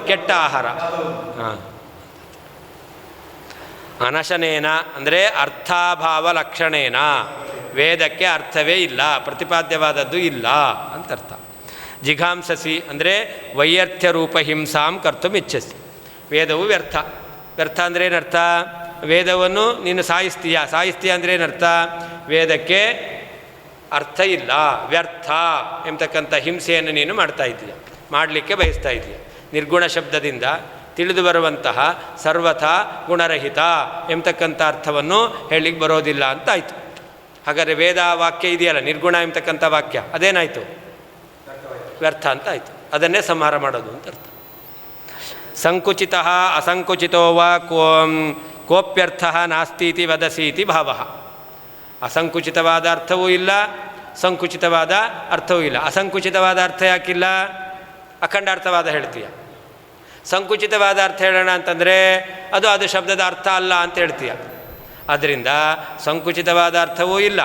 ಕೆಟ್ಟ ಆಹಾರ. ಹಾಂ, ಅನಶನೇನ ಅಂದರೆ ಅರ್ಥಾಭಾವ ಲಕ್ಷಣೇನ, ವೇದಕ್ಕೆ ಅರ್ಥವೇ ಇಲ್ಲ, ಪ್ರತಿಪಾದ್ಯವಾದದ್ದು ಇಲ್ಲ ಅಂತ ಅರ್ಥ. ಜಿಘಾಂಸಸಿ ಅಂದರೆ ವೈಯರ್ಥ್ಯ ರೂಪ ಹಿಂಸಾಂ ಕರ್ತುಮಿಚ್ಛಸಿ, ವೇದವು ವ್ಯರ್ಥ. ವ್ಯರ್ಥ ಅಂದರೆ ಏನರ್ಥ? ವೇದವನ್ನು ನೀನು ಸಾಯಿಸ್ತೀಯ ಅಂದರೆ ಏನರ್ಥ? ವೇದಕ್ಕೆ ಅರ್ಥ ಇಲ್ಲ, ವ್ಯರ್ಥ ಎಂಬತಕ್ಕಂಥ ಹಿಂಸೆಯನ್ನು ನೀನು ಮಾಡ್ತಾ ಇದ್ದೀಯ, ಮಾಡಲಿಕ್ಕೆ ಬಯಸ್ತಾ ಇದೆಯಾ. ನಿರ್ಗುಣ ಶಬ್ದದಿಂದ ತಿಳಿದು ಬರುವಂತಹ ಸರ್ವಥಾ ಗುಣರಹಿತ ಎಂಬತಕ್ಕಂಥ ಅರ್ಥವನ್ನು ಹೇಳಲಿಕ್ಕೆ ಬರೋದಿಲ್ಲ ಅಂತ ಆಯಿತು. ಹಾಗಾದರೆ ವೇದ ವಾಕ್ಯ ಇದೆಯಲ್ಲ ನಿರ್ಗುಣ ಎಂಬತಕ್ಕಂಥ ವಾಕ್ಯ, ಅದೇನಾಯಿತು? ವ್ಯರ್ಥ ಅಂತ ಆಯಿತು. ಅದನ್ನೇ ಸಂಹಾರ ಮಾಡೋದು ಅಂತ ಅರ್ಥ. ಸಂಕುಚಿತ ಅಸಂಕುಚಿತೋ ವಾ ಕೋಪ್ಯರ್ಥ ನಾಸ್ತೀತಿ ವದಸೀತಿ ಭಾವ. ಅಸಂಕುಚಿತವಾದ ಅರ್ಥವೂ ಇಲ್ಲ, ಸಂಕುಚಿತವಾದ ಅರ್ಥವೂ ಇಲ್ಲ. ಅಸಂಕುಚಿತವಾದ ಅರ್ಥ ಯಾಕಿಲ್ಲ? ಅಖಂಡಾರ್ಥವಾದ ಹೇಳ್ತೀಯ. ಸಂಕುಚಿತವಾದ ಅರ್ಥ ಹೇಳೋಣ ಅಂತಂದರೆ ಅದು ಶಬ್ದದ ಅರ್ಥ ಅಲ್ಲ ಅಂತ ಹೇಳ್ತೀಯ. ಆದ್ದರಿಂದ ಸಂಕುಚಿತವಾದ ಅರ್ಥವೂ ಇಲ್ಲ,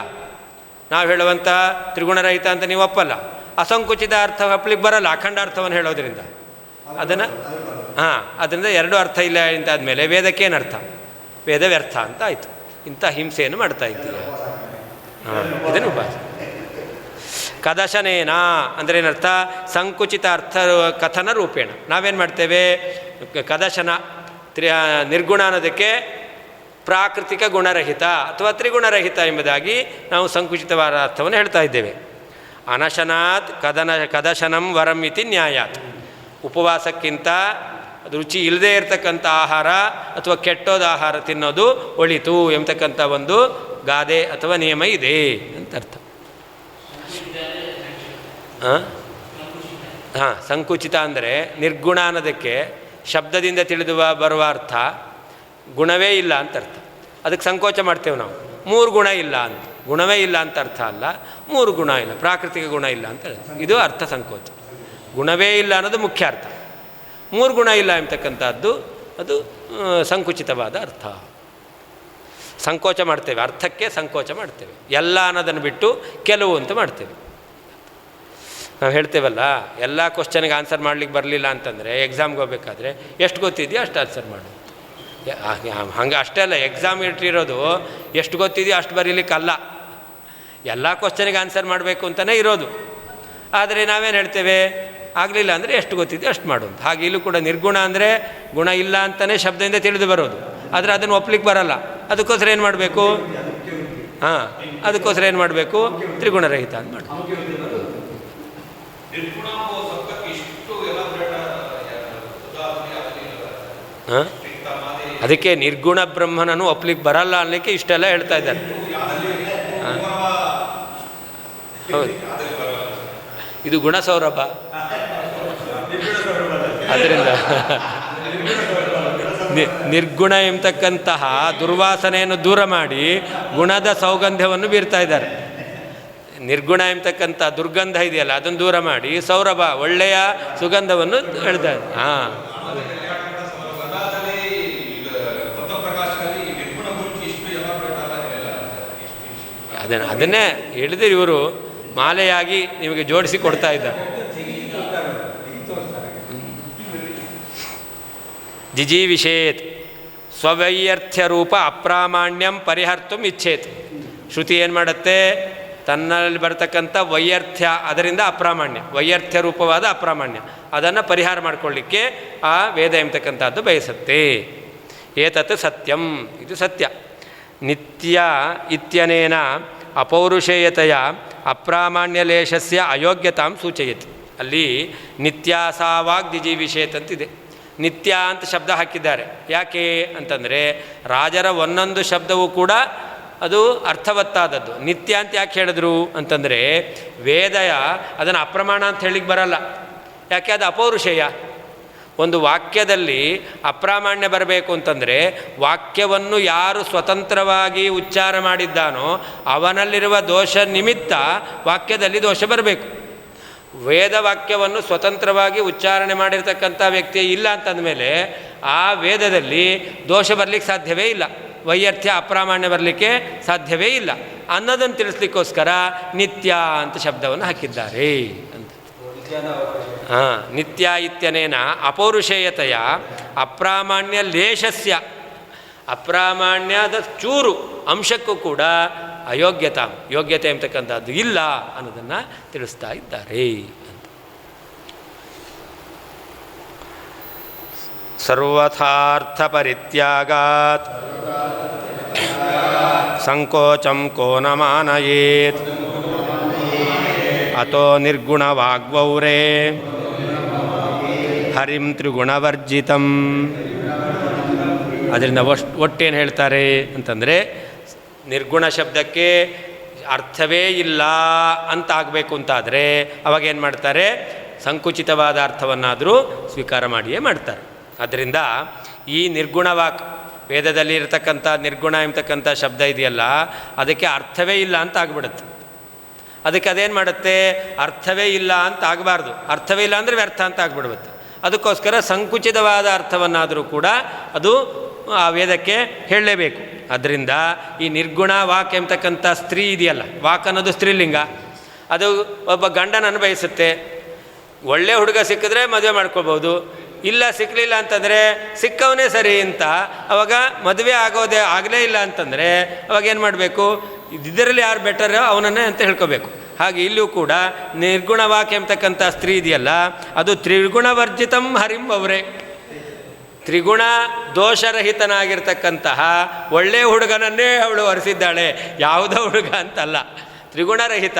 ನಾವು ಹೇಳುವಂಥ ತ್ರಿಗುಣರಹಿತ ಅಂತ ನೀವು ಒಪ್ಪಲ್ಲ. ಅಸಂಕುಚಿತ ಅರ್ಥ ಒಪ್ಪಲಿಕ್ಕೆ ಬರಲ್ಲ ಅಖಂಡಾರ್ಥವನ್ನು ಹೇಳೋದ್ರಿಂದ. ಅದನ್ನು ಅದರಿಂದ ಎರಡು ಅರ್ಥ ಇಲ್ಲ ಅಂತಾದಮೇಲೆ ವೇದಕ್ಕೇನು ಅರ್ಥ? ವೇದ ವ್ಯರ್ಥ ಅಂತ ಆಯಿತು. ಇಂಥ ಹಿಂಸೆಯನ್ನು ಮಾಡ್ತಾ ಇದ್ದೀಯ. ಇದನ್ನು ಉಪಾಸ. ಕದಶನೇನ ಅಂದರೆ ಏನರ್ಥ? ಸಂಕುಚಿತ ಅರ್ಥ ಕಥನ ರೂಪೇಣ ನಾವೇನು ಮಾಡ್ತೇವೆ? ಕದಶನ ನಿರ್ಗುಣ ಅನ್ನೋದಕ್ಕೆ ಪ್ರಾಕೃತಿಕ ಗುಣರಹಿತ ಅಥವಾ ತ್ರಿಗುಣರಹಿತ ಎಂಬುದಾಗಿ ನಾವು ಸಂಕುಚಿತವಾದ ಅರ್ಥವನ್ನು ಹೇಳ್ತಾ ಇದ್ದೇವೆ. ಅನಶನಾತ್ ಕದಶನಂ ವರಂ ಇತಿ ನ್ಯಾಯಾತ್. ಉಪವಾಸಕ್ಕಿಂತ ರುಚಿ ಇಲ್ಲದೇ ಇರತಕ್ಕಂಥ ಆಹಾರ ಅಥವಾ ಕೆಟ್ಟೋದ ಆಹಾರ ತಿನ್ನೋದು ಒಳಿತು ಎಂಬತಕ್ಕಂಥ ಒಂದು ಗಾದೆ ಅಥವಾ ನಿಯಮ ಇದೆ ಅಂತ ಅರ್ಥ. ಸಂಕುಚಿತ ಅಂದರೆ ನಿರ್ಗುಣ ಅನ್ನೋದಕ್ಕೆ ಶಬ್ದದಿಂದ ತಿಳಿದು ಬರುವ ಅರ್ಥ ಗುಣವೇ ಇಲ್ಲ ಅಂತ ಅರ್ಥ. ಅದಕ್ಕೆ ಸಂಕೋಚ ಮಾಡ್ತೇವೆ ನಾವು. 3 ಗುಣ ಇಲ್ಲ ಅಂತ, ಗುಣವೇ ಇಲ್ಲ ಅಂತ ಅರ್ಥ ಅಲ್ಲ, 3 ಗುಣ ಇಲ್ಲ, ಪ್ರಾಕೃತಿಕ ಗುಣ ಇಲ್ಲ ಅಂತ ಇದು ಅರ್ಥ ಸಂಕೋಚ. ಗುಣವೇ ಇಲ್ಲ ಅನ್ನೋದು ಮುಖ್ಯ ಅರ್ಥ. 3 ಗುಣ ಇಲ್ಲ ಎಂಬತಕ್ಕಂಥದ್ದು ಅದು ಸಂಕುಚಿತವಾದ ಅರ್ಥ. ಸಂಕೋಚ ಮಾಡ್ತೇವೆ, ಅರ್ಥಕ್ಕೆ ಸಂಕೋಚ ಮಾಡ್ತೇವೆ. ಎಲ್ಲ ಅನ್ನೋದನ್ನು ಬಿಟ್ಟು ಕೆಲವು ಅಂತ ಮಾಡ್ತೇವೆ. ನಾವು ಹೇಳ್ತೇವಲ್ಲ, ಎಲ್ಲ ಕ್ವಶನ್ಗೆ ಆನ್ಸರ್ ಮಾಡ್ಲಿಕ್ಕೆ ಬರಲಿಲ್ಲ ಅಂತಂದರೆ ಎಕ್ಸಾಮ್ಗೆ ಹೋಗ್ಬೇಕಾದ್ರೆ ಎಷ್ಟು ಗೊತ್ತಿದೆಯೋ ಅಷ್ಟು ಆನ್ಸರ್ ಮಾಡು. ಹಂಗೆ ಅಷ್ಟೇ ಅಲ್ಲ, ಎಕ್ಸಾಮ್ ಇಟ್ಟಿರೋದು ಎಷ್ಟು ಗೊತ್ತಿದೆಯೋ ಅಷ್ಟು ಬರೀಲಿಕ್ಕಲ್ಲ, ಎಲ್ಲ ಕ್ವಶನ್ಗೆ ಆನ್ಸರ್ ಮಾಡಬೇಕು ಅಂತಲೇ ಇರೋದು. ಆದರೆ ನಾವೇನು ಹೇಳ್ತೇವೆ? ಆಗಲಿಲ್ಲ ಅಂದರೆ ಎಷ್ಟು ಗೊತ್ತಿದೆಯೋ ಅಷ್ಟು ಮಾಡೋದು. ಹಾಗೆ ಇಲ್ಲೂ ಕೂಡ ನಿರ್ಗುಣ ಅಂದರೆ ಗುಣ ಇಲ್ಲ ಅಂತಲೇ ಶಬ್ದದಿಂದ ತಿಳಿದು ಬರೋದು, ಆದರೆ ಅದನ್ನು ಒಪ್ಪಲಿಕ್ಕೆ ಬರಲ್ಲ. ಅದಕ್ಕೋಸ್ಕರ ಏನು ಮಾಡಬೇಕು? ಅದಕ್ಕೋಸ್ಕರ ಏನು ಮಾಡಬೇಕು? ತ್ರಿಗುಣರಹಿತ ಅಂತ ಮಾಡಿ. ಅದಕ್ಕೆ ನಿರ್ಗುಣ ಬ್ರಹ್ಮನನ್ನು ಒಪ್ಪಲಿಕ್ಕೆ ಬರಲ್ಲ ಅನ್ನಲಿಕ್ಕೆ ಇಷ್ಟೆಲ್ಲ ಹೇಳ್ತಾ ಇದ್ದಾರೆ. ಹೌದು, ಇದು ಗುಣ ಸೌರಭ. ಅದರಿಂದ ನಿರ್ಗುಣ ಎಂಬತಕ್ಕಂತಹ ದುರ್ವಾಸನೆಯನ್ನು ದೂರ ಮಾಡಿ ಗುಣದ ಸೌಗಂಧ್ಯವನ್ನು ಬೀರ್ತಾ ಇದ್ದಾರೆ. ನಿರ್ಗುಣ ಎಂಬತಕ್ಕಂಥ ದುರ್ಗಂಧ ಇದೆಯಲ್ಲ ಅದನ್ನು ದೂರ ಮಾಡಿ ಸೌರಭ ಒಳ್ಳೆಯ ಸುಗಂಧವನ್ನು ಹೇಳ್ತಾರೆ. ಅದನ್ನೇ ಹೇಳಿದ್ರೆ ಇವರು ಮಾಲೆಯಾಗಿ ನಿಮಗೆ ಜೋಡಿಸಿ ಕೊಡ್ತಾ ಇದ್ದಾರೆ. ಜಿಜೀವಿಷೇತ್ ಸ್ವವೈಯರ್ಥ್ಯ ರೂಪ ಅಪ್ರಾಮಾಣ್ಯಂ ಪರಿಹರ್ತುಂ ಇಚ್ಛೇತ್. ಶ್ರುತಿ ಏನು ಮಾಡುತ್ತೆ? ತನ್ನಲ್ಲಿ ಬರ್ತಕ್ಕಂಥ ವೈಯರ್ಥ್ಯ, ಅದರಿಂದ ಅಪ್ರಾಮಾಣ್ಯ, ವೈಯರ್ಥ್ಯ ರೂಪವಾದ ಅಪ್ರಾಮಾಣ್ಯ, ಅದನ್ನು ಪರಿಹಾರ ಮಾಡಿಕೊಳ್ಳಿಕ್ಕೆ ಆ ವೇದ ಎಂಬತಕ್ಕಂಥದ್ದು ಬಯಸುತ್ತೆ. ಏತತ್ ಸತ್ಯಂ, ಇದು ಸತ್ಯ. ನಿತ್ಯ ಇತ್ಯನೇನ ಅಪೌರುಷೇಯತೆಯ ಅಪ್ರಾಮಾಣ್ಯಲೇಶಸ್ಯ ಅಯೋಗ್ಯತಾಂ ಸೂಚಯತಿ. ಅಲ್ಲಿ ನಿತ್ಯಾಸಾವಾಗ್ದಿಜೀವಿಷೇತ್ ಅಂತಿದೆ. ನಿತ್ಯ ಅಂತ ಶಬ್ದ ಹಾಕಿದ್ದಾರೆ. ಯಾಕೆ ಅಂತಂದರೆ ರಾಜರ ಒಂದೊಂದು ಶಬ್ದವೂ ಕೂಡ ಅದು ಅರ್ಥವತ್ತಾದದ್ದು. ನಿತ್ಯ ಅಂತ ಯಾಕೆ ಹೇಳಿದ್ರು ಅಂತಂದರೆ ವೇದಯ ಅದನ್ನು ಅಪ್ರಮಾಣ ಅಂತ ಹೇಳಿಕ್ಕೆ ಬರಲ್ಲ. ಯಾಕೆ? ಅದು ಅಪೌರುಷೇಯ. ಒಂದು ವಾಕ್ಯದಲ್ಲಿ ಅಪ್ರಾಮಾಣ್ಯ ಬರಬೇಕು ಅಂತಂದರೆ ವಾಕ್ಯವನ್ನು ಯಾರು ಸ್ವತಂತ್ರವಾಗಿ ಉಚ್ಚಾರ ಮಾಡಿದ್ದಾನೋ ಅವನಲ್ಲಿರುವ ದೋಷ ನಿಮಿತ್ತ ವಾಕ್ಯದಲ್ಲಿ ದೋಷ ಬರಬೇಕು. ವೇದವಾಕ್ಯವನ್ನು ಸ್ವತಂತ್ರವಾಗಿ ಉಚ್ಚಾರಣೆ ಮಾಡಿರ್ತಕ್ಕಂಥ ವ್ಯಕ್ತಿ ಇಲ್ಲ ಅಂತಂದಮೇಲೆ ಆ ವೇದದಲ್ಲಿ ದೋಷ ಬರಲಿಕ್ಕೆ ಸಾಧ್ಯವೇ ಇಲ್ಲ, ವೈಯರ್ಥ್ಯ ಅಪ್ರಾಮಾಣ್ಯ ಬರಲಿಕ್ಕೆ ಸಾಧ್ಯವೇ ಇಲ್ಲ ಅನ್ನೋದನ್ನು ತಿಳಿಸ್ಲಿಕ್ಕೋಸ್ಕರ ನಿತ್ಯ ಅಂತ ಶಬ್ದವನ್ನು ಹಾಕಿದ್ದಾರೆ ಅಂತ. ನಿತ್ಯ ಇತ್ಯನೇನ ಅಪೌರುಷೇಯತೆಯ ಅಪ್ರಾಮಾಣ್ಯ ಲೇಶಸ್ಯ, ಅಪ್ರಾಮಾಣ್ಯದ ಚೂರು ಅಂಶಕ್ಕೂ ಕೂಡ ಯೋಗ್ಯತೆ ಅಂತಕ್ಕಂಥದ್ದು ಇಲ್ಲ ಅನ್ನೋದನ್ನು ತಿಳಿಸ್ತಾ ಇದ್ದಾರೆ ಅಂತ. ಸರ್ವಥಾರ್ಥ ಪರಿತ್ಯಾಗಾತ್ ಸಂಕೋಚಂ ಕೋ ನ ಮಾನಯೇತ್ ಅತೋ ನಿರ್ಗುಣವಾಗ್ವೌರೇ ಹರಿಂ ತ್ರಿಗುಣವರ್ಜಿತಂ. ಅದರಿಂದ ಒಟ್ಟೇನು ಹೇಳ್ತಾರೆ ಅಂತಂದರೆ ನಿರ್ಗುಣ ಶಬ್ದಕ್ಕೆ ಅರ್ಥವೇ ಇಲ್ಲ ಅಂತ ಆಗಬೇಕು ಅಂತಾದರೆ ಅವಾಗೇನು ಮಾಡ್ತಾರೆ? ಸಂಕುಚಿತವಾದ ಅರ್ಥವನ್ನಾದರೂ ಸ್ವೀಕಾರ ಮಾಡಿಯೇ ಮಾಡ್ತಾರೆ. ಆದ್ದರಿಂದ ಈ ನಿರ್ಗುಣವಾಕ್ ವೇದದಲ್ಲಿ ಇರತಕ್ಕಂಥ ನಿರ್ಗುಣ ಎಂಬತಕ್ಕಂಥ ಶಬ್ದ ಇದೆಯಲ್ಲ, ಅದಕ್ಕೆ ಅರ್ಥವೇ ಇಲ್ಲ ಅಂತ ಆಗಿಬಿಡುತ್ತೆ. ಅದಕ್ಕೆ ಅದೇನು ಮಾಡುತ್ತೆ? ಅರ್ಥವೇ ಇಲ್ಲ ಅಂತ ಆಗಬಾರ್ದು. ಅರ್ಥವೇ ಇಲ್ಲ ಅಂದರೆ ವ್ಯರ್ಥ ಅಂತ ಆಗಿಬಿಡುತ್ತೆ. ಅದಕ್ಕೋಸ್ಕರ ಸಂಕುಚಿತವಾದ ಅರ್ಥವನ್ನಾದರೂ ಕೂಡ ಅದು ಆ ವೇದಕ್ಕೆ ಹೇಳಲೇಬೇಕು. ಅದರಿಂದ ಈ ನಿರ್ಗುಣ ವಾಕ್ ಎಂಬತಕ್ಕಂಥ ಸ್ತ್ರೀ ಇದೆಯಲ್ಲ, ವಾಕ್ ಅನ್ನೋದು ಸ್ತ್ರೀಲಿಂಗ, ಅದು ಒಬ್ಬ ಗಂಡನನ್ನು ಬಯಸುತ್ತೆ. ಒಳ್ಳೆ ಹುಡುಗ ಸಿಕ್ಕಿದ್ರೆ ಮದುವೆ ಮಾಡ್ಕೋಬೋದು, ಇಲ್ಲ ಸಿಕ್ಕಲಿಲ್ಲ ಅಂತಂದರೆ ಸಿಕ್ಕವನೇ ಸರಿ ಅಂತ ಅವಾಗ ಮದುವೆ ಆಗಲೇ ಇಲ್ಲ ಅಂತಂದರೆ ಅವಾಗ ಏನು ಮಾಡಬೇಕು? ಇದರಲ್ಲಿ ಯಾರು ಬೆಟರ್ ಅವನನ್ನೇ ಅಂತ ಹೇಳ್ಕೋಬೇಕು. ಹಾಗೆ ಇಲ್ಲೂ ಕೂಡ ನಿರ್ಗುಣ ವಾಕ್ ಎಂಬತಕ್ಕಂಥ ಸ್ತ್ರೀ ಇದೆಯಲ್ಲ, ಅದು ತ್ರಿಗುಣವರ್ಜಿತಂ ಹರಿಂ ಅವರೇ, ತ್ರಿಗುಣ ದೋಷರಹಿತನಾಗಿರ್ತಕ್ಕಂತಹ ಒಳ್ಳೆಯ ಹುಡುಗನನ್ನೇ ಅವಳು ವರಿಸಿದ್ದಾಳೆ, ಯಾವುದೋ ಹುಡುಗ ಅಂತಲ್ಲ, ತ್ರಿಗುಣರಹಿತ.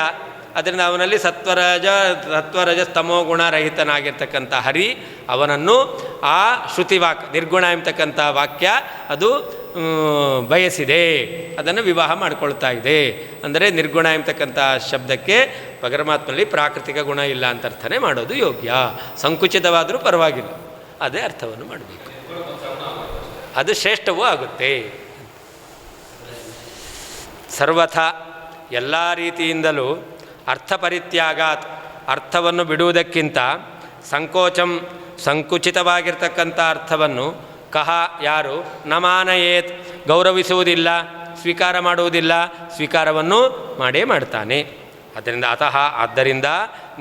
ಅದರಿಂದ ಅವನಲ್ಲಿ ಸತ್ವರಜಸ್ತಮೋ ಗುಣರಹಿತನಾಗಿರ್ತಕ್ಕಂಥ ಹರಿ, ಅವನನ್ನು ಆ ಶ್ರುತಿವಾಕ್ ನಿರ್ಗುಣ ಎಂಬತಕ್ಕಂಥ ವಾಕ್ಯ ಅದು ಬಯಸಿದೆ, ಅದನ್ನು ವಿವಾಹ ಮಾಡಿಕೊಳ್ತಾ ಇದೆ. ಅಂದರೆ ನಿರ್ಗುಣ ಎಂಬತಕ್ಕಂಥ ಶಬ್ದಕ್ಕೆ ಪರಮಾತ್ಮನಲ್ಲಿ ಪ್ರಾಕೃತಿಕ ಗುಣ ಇಲ್ಲ ಅಂತ ಅರ್ಥನೇ ಮಾಡೋದು ಯೋಗ್ಯ. ಸಂಕುಚಿತವಾದರೂ ಪರವಾಗಿಲ್ಲ, ಅದೇ ಅರ್ಥವನ್ನು ಮಾಡಬೇಕು, ಅದು ಶ್ರೇಷ್ಠವೂ ಆಗುತ್ತೆ. ಸರ್ವಥ ಎಲ್ಲ ರೀತಿಯಿಂದಲೂ ಅರ್ಥಪರಿತ್ಯಾಗಾತ್ ಅರ್ಥವನ್ನು ಬಿಡುವುದಕ್ಕಿಂತ ಸಂಕೋಚಂ ಸಂಕುಚಿತವಾಗಿರ್ತಕ್ಕಂಥ ಅರ್ಥವನ್ನು ಕಹ ಯಾರು ನ ಮಾನಯೇತ್ ಗೌರವಿಸುವುದಿಲ್ಲ, ಸ್ವೀಕಾರ ಮಾಡುವುದಿಲ್ಲ, ಸ್ವೀಕಾರವನ್ನು ಮಾಡೇ ಮಾಡ್ತಾನೆ. ಅದರಿಂದ ಆದ್ದರಿಂದ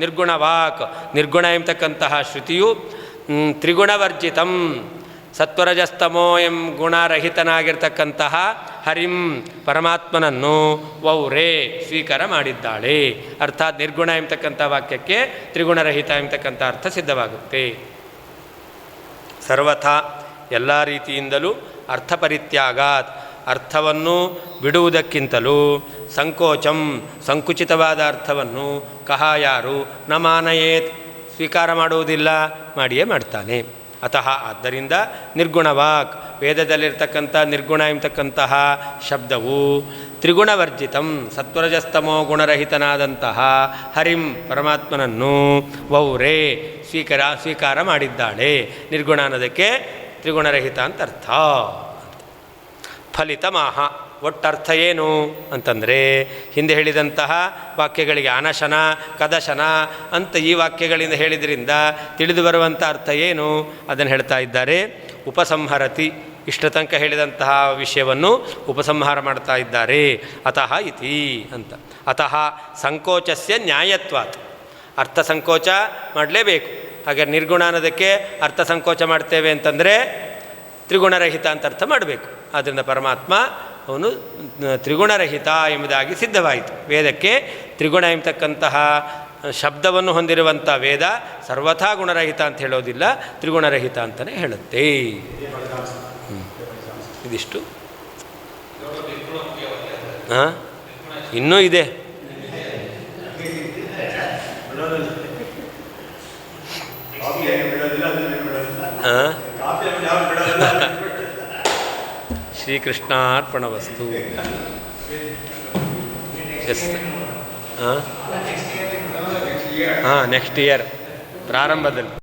ನಿರ್ಗುಣವಾಕ್ ನಿರ್ಗುಣ ಎಂಬತಕ್ಕಂತಹ ಶ್ರುತಿಯು ತ್ರಿಗುಣವರ್ಜಿತಂ ಸತ್ವರಜಸ್ತಮೋ ಗುಣರಹಿತನಾಗಿರ್ತಕ್ಕಂತಹ ಹರಿಂ ಪರಮಾತ್ಮನನ್ನು ವೌರೇ ಸ್ವೀಕಾರ ಮಾಡಿದ್ದಾಳೆ. ಅರ್ಥಾತ್ ನಿರ್ಗುಣ ಎಂಬತಕ್ಕಂಥ ವಾಕ್ಯಕ್ಕೆ ತ್ರಿಗುಣರಹಿತ ಎಂಬತಕ್ಕಂಥ ಅರ್ಥ ಸಿದ್ಧವಾಗುತ್ತೆ. ಸರ್ವಥಾ ಎಲ್ಲ ರೀತಿಯಿಂದಲೂ ಅರ್ಥಪರಿತ್ಯಾಗಾತ್ ಅರ್ಥವನ್ನು ಬಿಡುವುದಕ್ಕಿಂತಲೂ ಸಂಕೋಚಂ ಸಂಕುಚಿತವಾದ ಅರ್ಥವನ್ನು ಕಹ ಯಾರು ನ ಮಾನಯೇತ್ ಸ್ವೀಕಾರ ಮಾಡುವುದಿಲ್ಲ, ಮಾಡಿಯೇ ಮಾಡ್ತಾನೆ. ಆದ್ದರಿಂದ ನಿರ್ಗುಣವಾಕ್ ವೇದದಲ್ಲಿರ್ತಕ್ಕಂಥ ನಿರ್ಗುಣ ಎಂಬತಕ್ಕಂತಹ ಶಬ್ದವು ತ್ರಿಗುಣವರ್ಜಿತಂ ಸತ್ವರಜಸ್ತಮೋ ಗುಣರಹಿತನಾದಂತಹ ಹರಿಂ ಪರಮಾತ್ಮನನ್ನು ವೌರೇ ಸ್ವೀಕಾರ ಮಾಡಿದ್ದಾಳೆ. ನಿರ್ಗುಣ ಅನ್ನೋದಕ್ಕೆ ತ್ರಿಗುಣರಹಿತ ಅಂತ ಅರ್ಥ. ಫಲಿತಮಾಹ ಒಟ್ಟರ್ಥ ಏನು ಅಂತಂದರೆ ಹಿಂದೆ ಹೇಳಿದಂತಹ ವಾಕ್ಯಗಳಿಗೆ ಅನಶನ ಕದಶನ ಅಂತ ಈ ವಾಕ್ಯಗಳಿಂದ ಹೇಳಿದ್ರಿಂದ ತಿಳಿದು ಬರುವಂಥ ಅರ್ಥ ಏನು ಅದನ್ನು ಹೇಳ್ತಾ ಇದ್ದಾರೆ. ಉಪಸಂಹರತಿ ಇಷ್ಟ ತನಕ ಹೇಳಿದಂತಹ ವಿಷಯವನ್ನು ಉಪಸಂಹಾರ ಮಾಡ್ತಾ ಇದ್ದಾರೆ. ಅತಃ ಇತಿ ಅಂತ. ಅತಃ ಸಂಕೋಚಸ್ಯ ನ್ಯಾಯತ್ವಾತ್ ಅರ್ಥ ಸಂಕೋಚ ಮಾಡಲೇಬೇಕು. ಹಾಗೆ ನಿರ್ಗುಣ ಅನ್ನೋದಕ್ಕೆ ಅರ್ಥ ಸಂಕೋಚ ಮಾಡ್ತೇವೆ ಅಂತಂದರೆ ತ್ರಿಗುಣರಹಿತ ಅಂತ ಅರ್ಥ ಮಾಡಬೇಕು. ಆದ್ದರಿಂದ ಪರಮಾತ್ಮ ಅವನು ತ್ರಿಗುಣರಹಿತ ಎಂಬುದಾಗಿ ಸಿದ್ಧವಾಯಿತು. ವೇದಕ್ಕೆ ತ್ರಿಗುಣ ಎಂಬತಕ್ಕಂತಹ ಶಬ್ದವನ್ನು ಹೊಂದಿರುವಂಥ ವೇದ ಸರ್ವಥಾ ಗುಣರಹಿತ ಅಂತ ಹೇಳೋದಿಲ್ಲ, ತ್ರಿಗುಣರಹಿತ ಅಂತಲೇ ಹೇಳುತ್ತೆ. ಇದಿಷ್ಟು. ಹಾಂ, ಇನ್ನೂ ಇದೆ. ಶ್ರೀಕೃಷ್ಣಾರ್ಪಣವಸ್ತು. ಎಸ್. ಹಾಂ, ನೆಕ್ಸ್ಟ್ ಇಯರ್ ಪ್ರಾರಂಭದಲ್ಲಿ.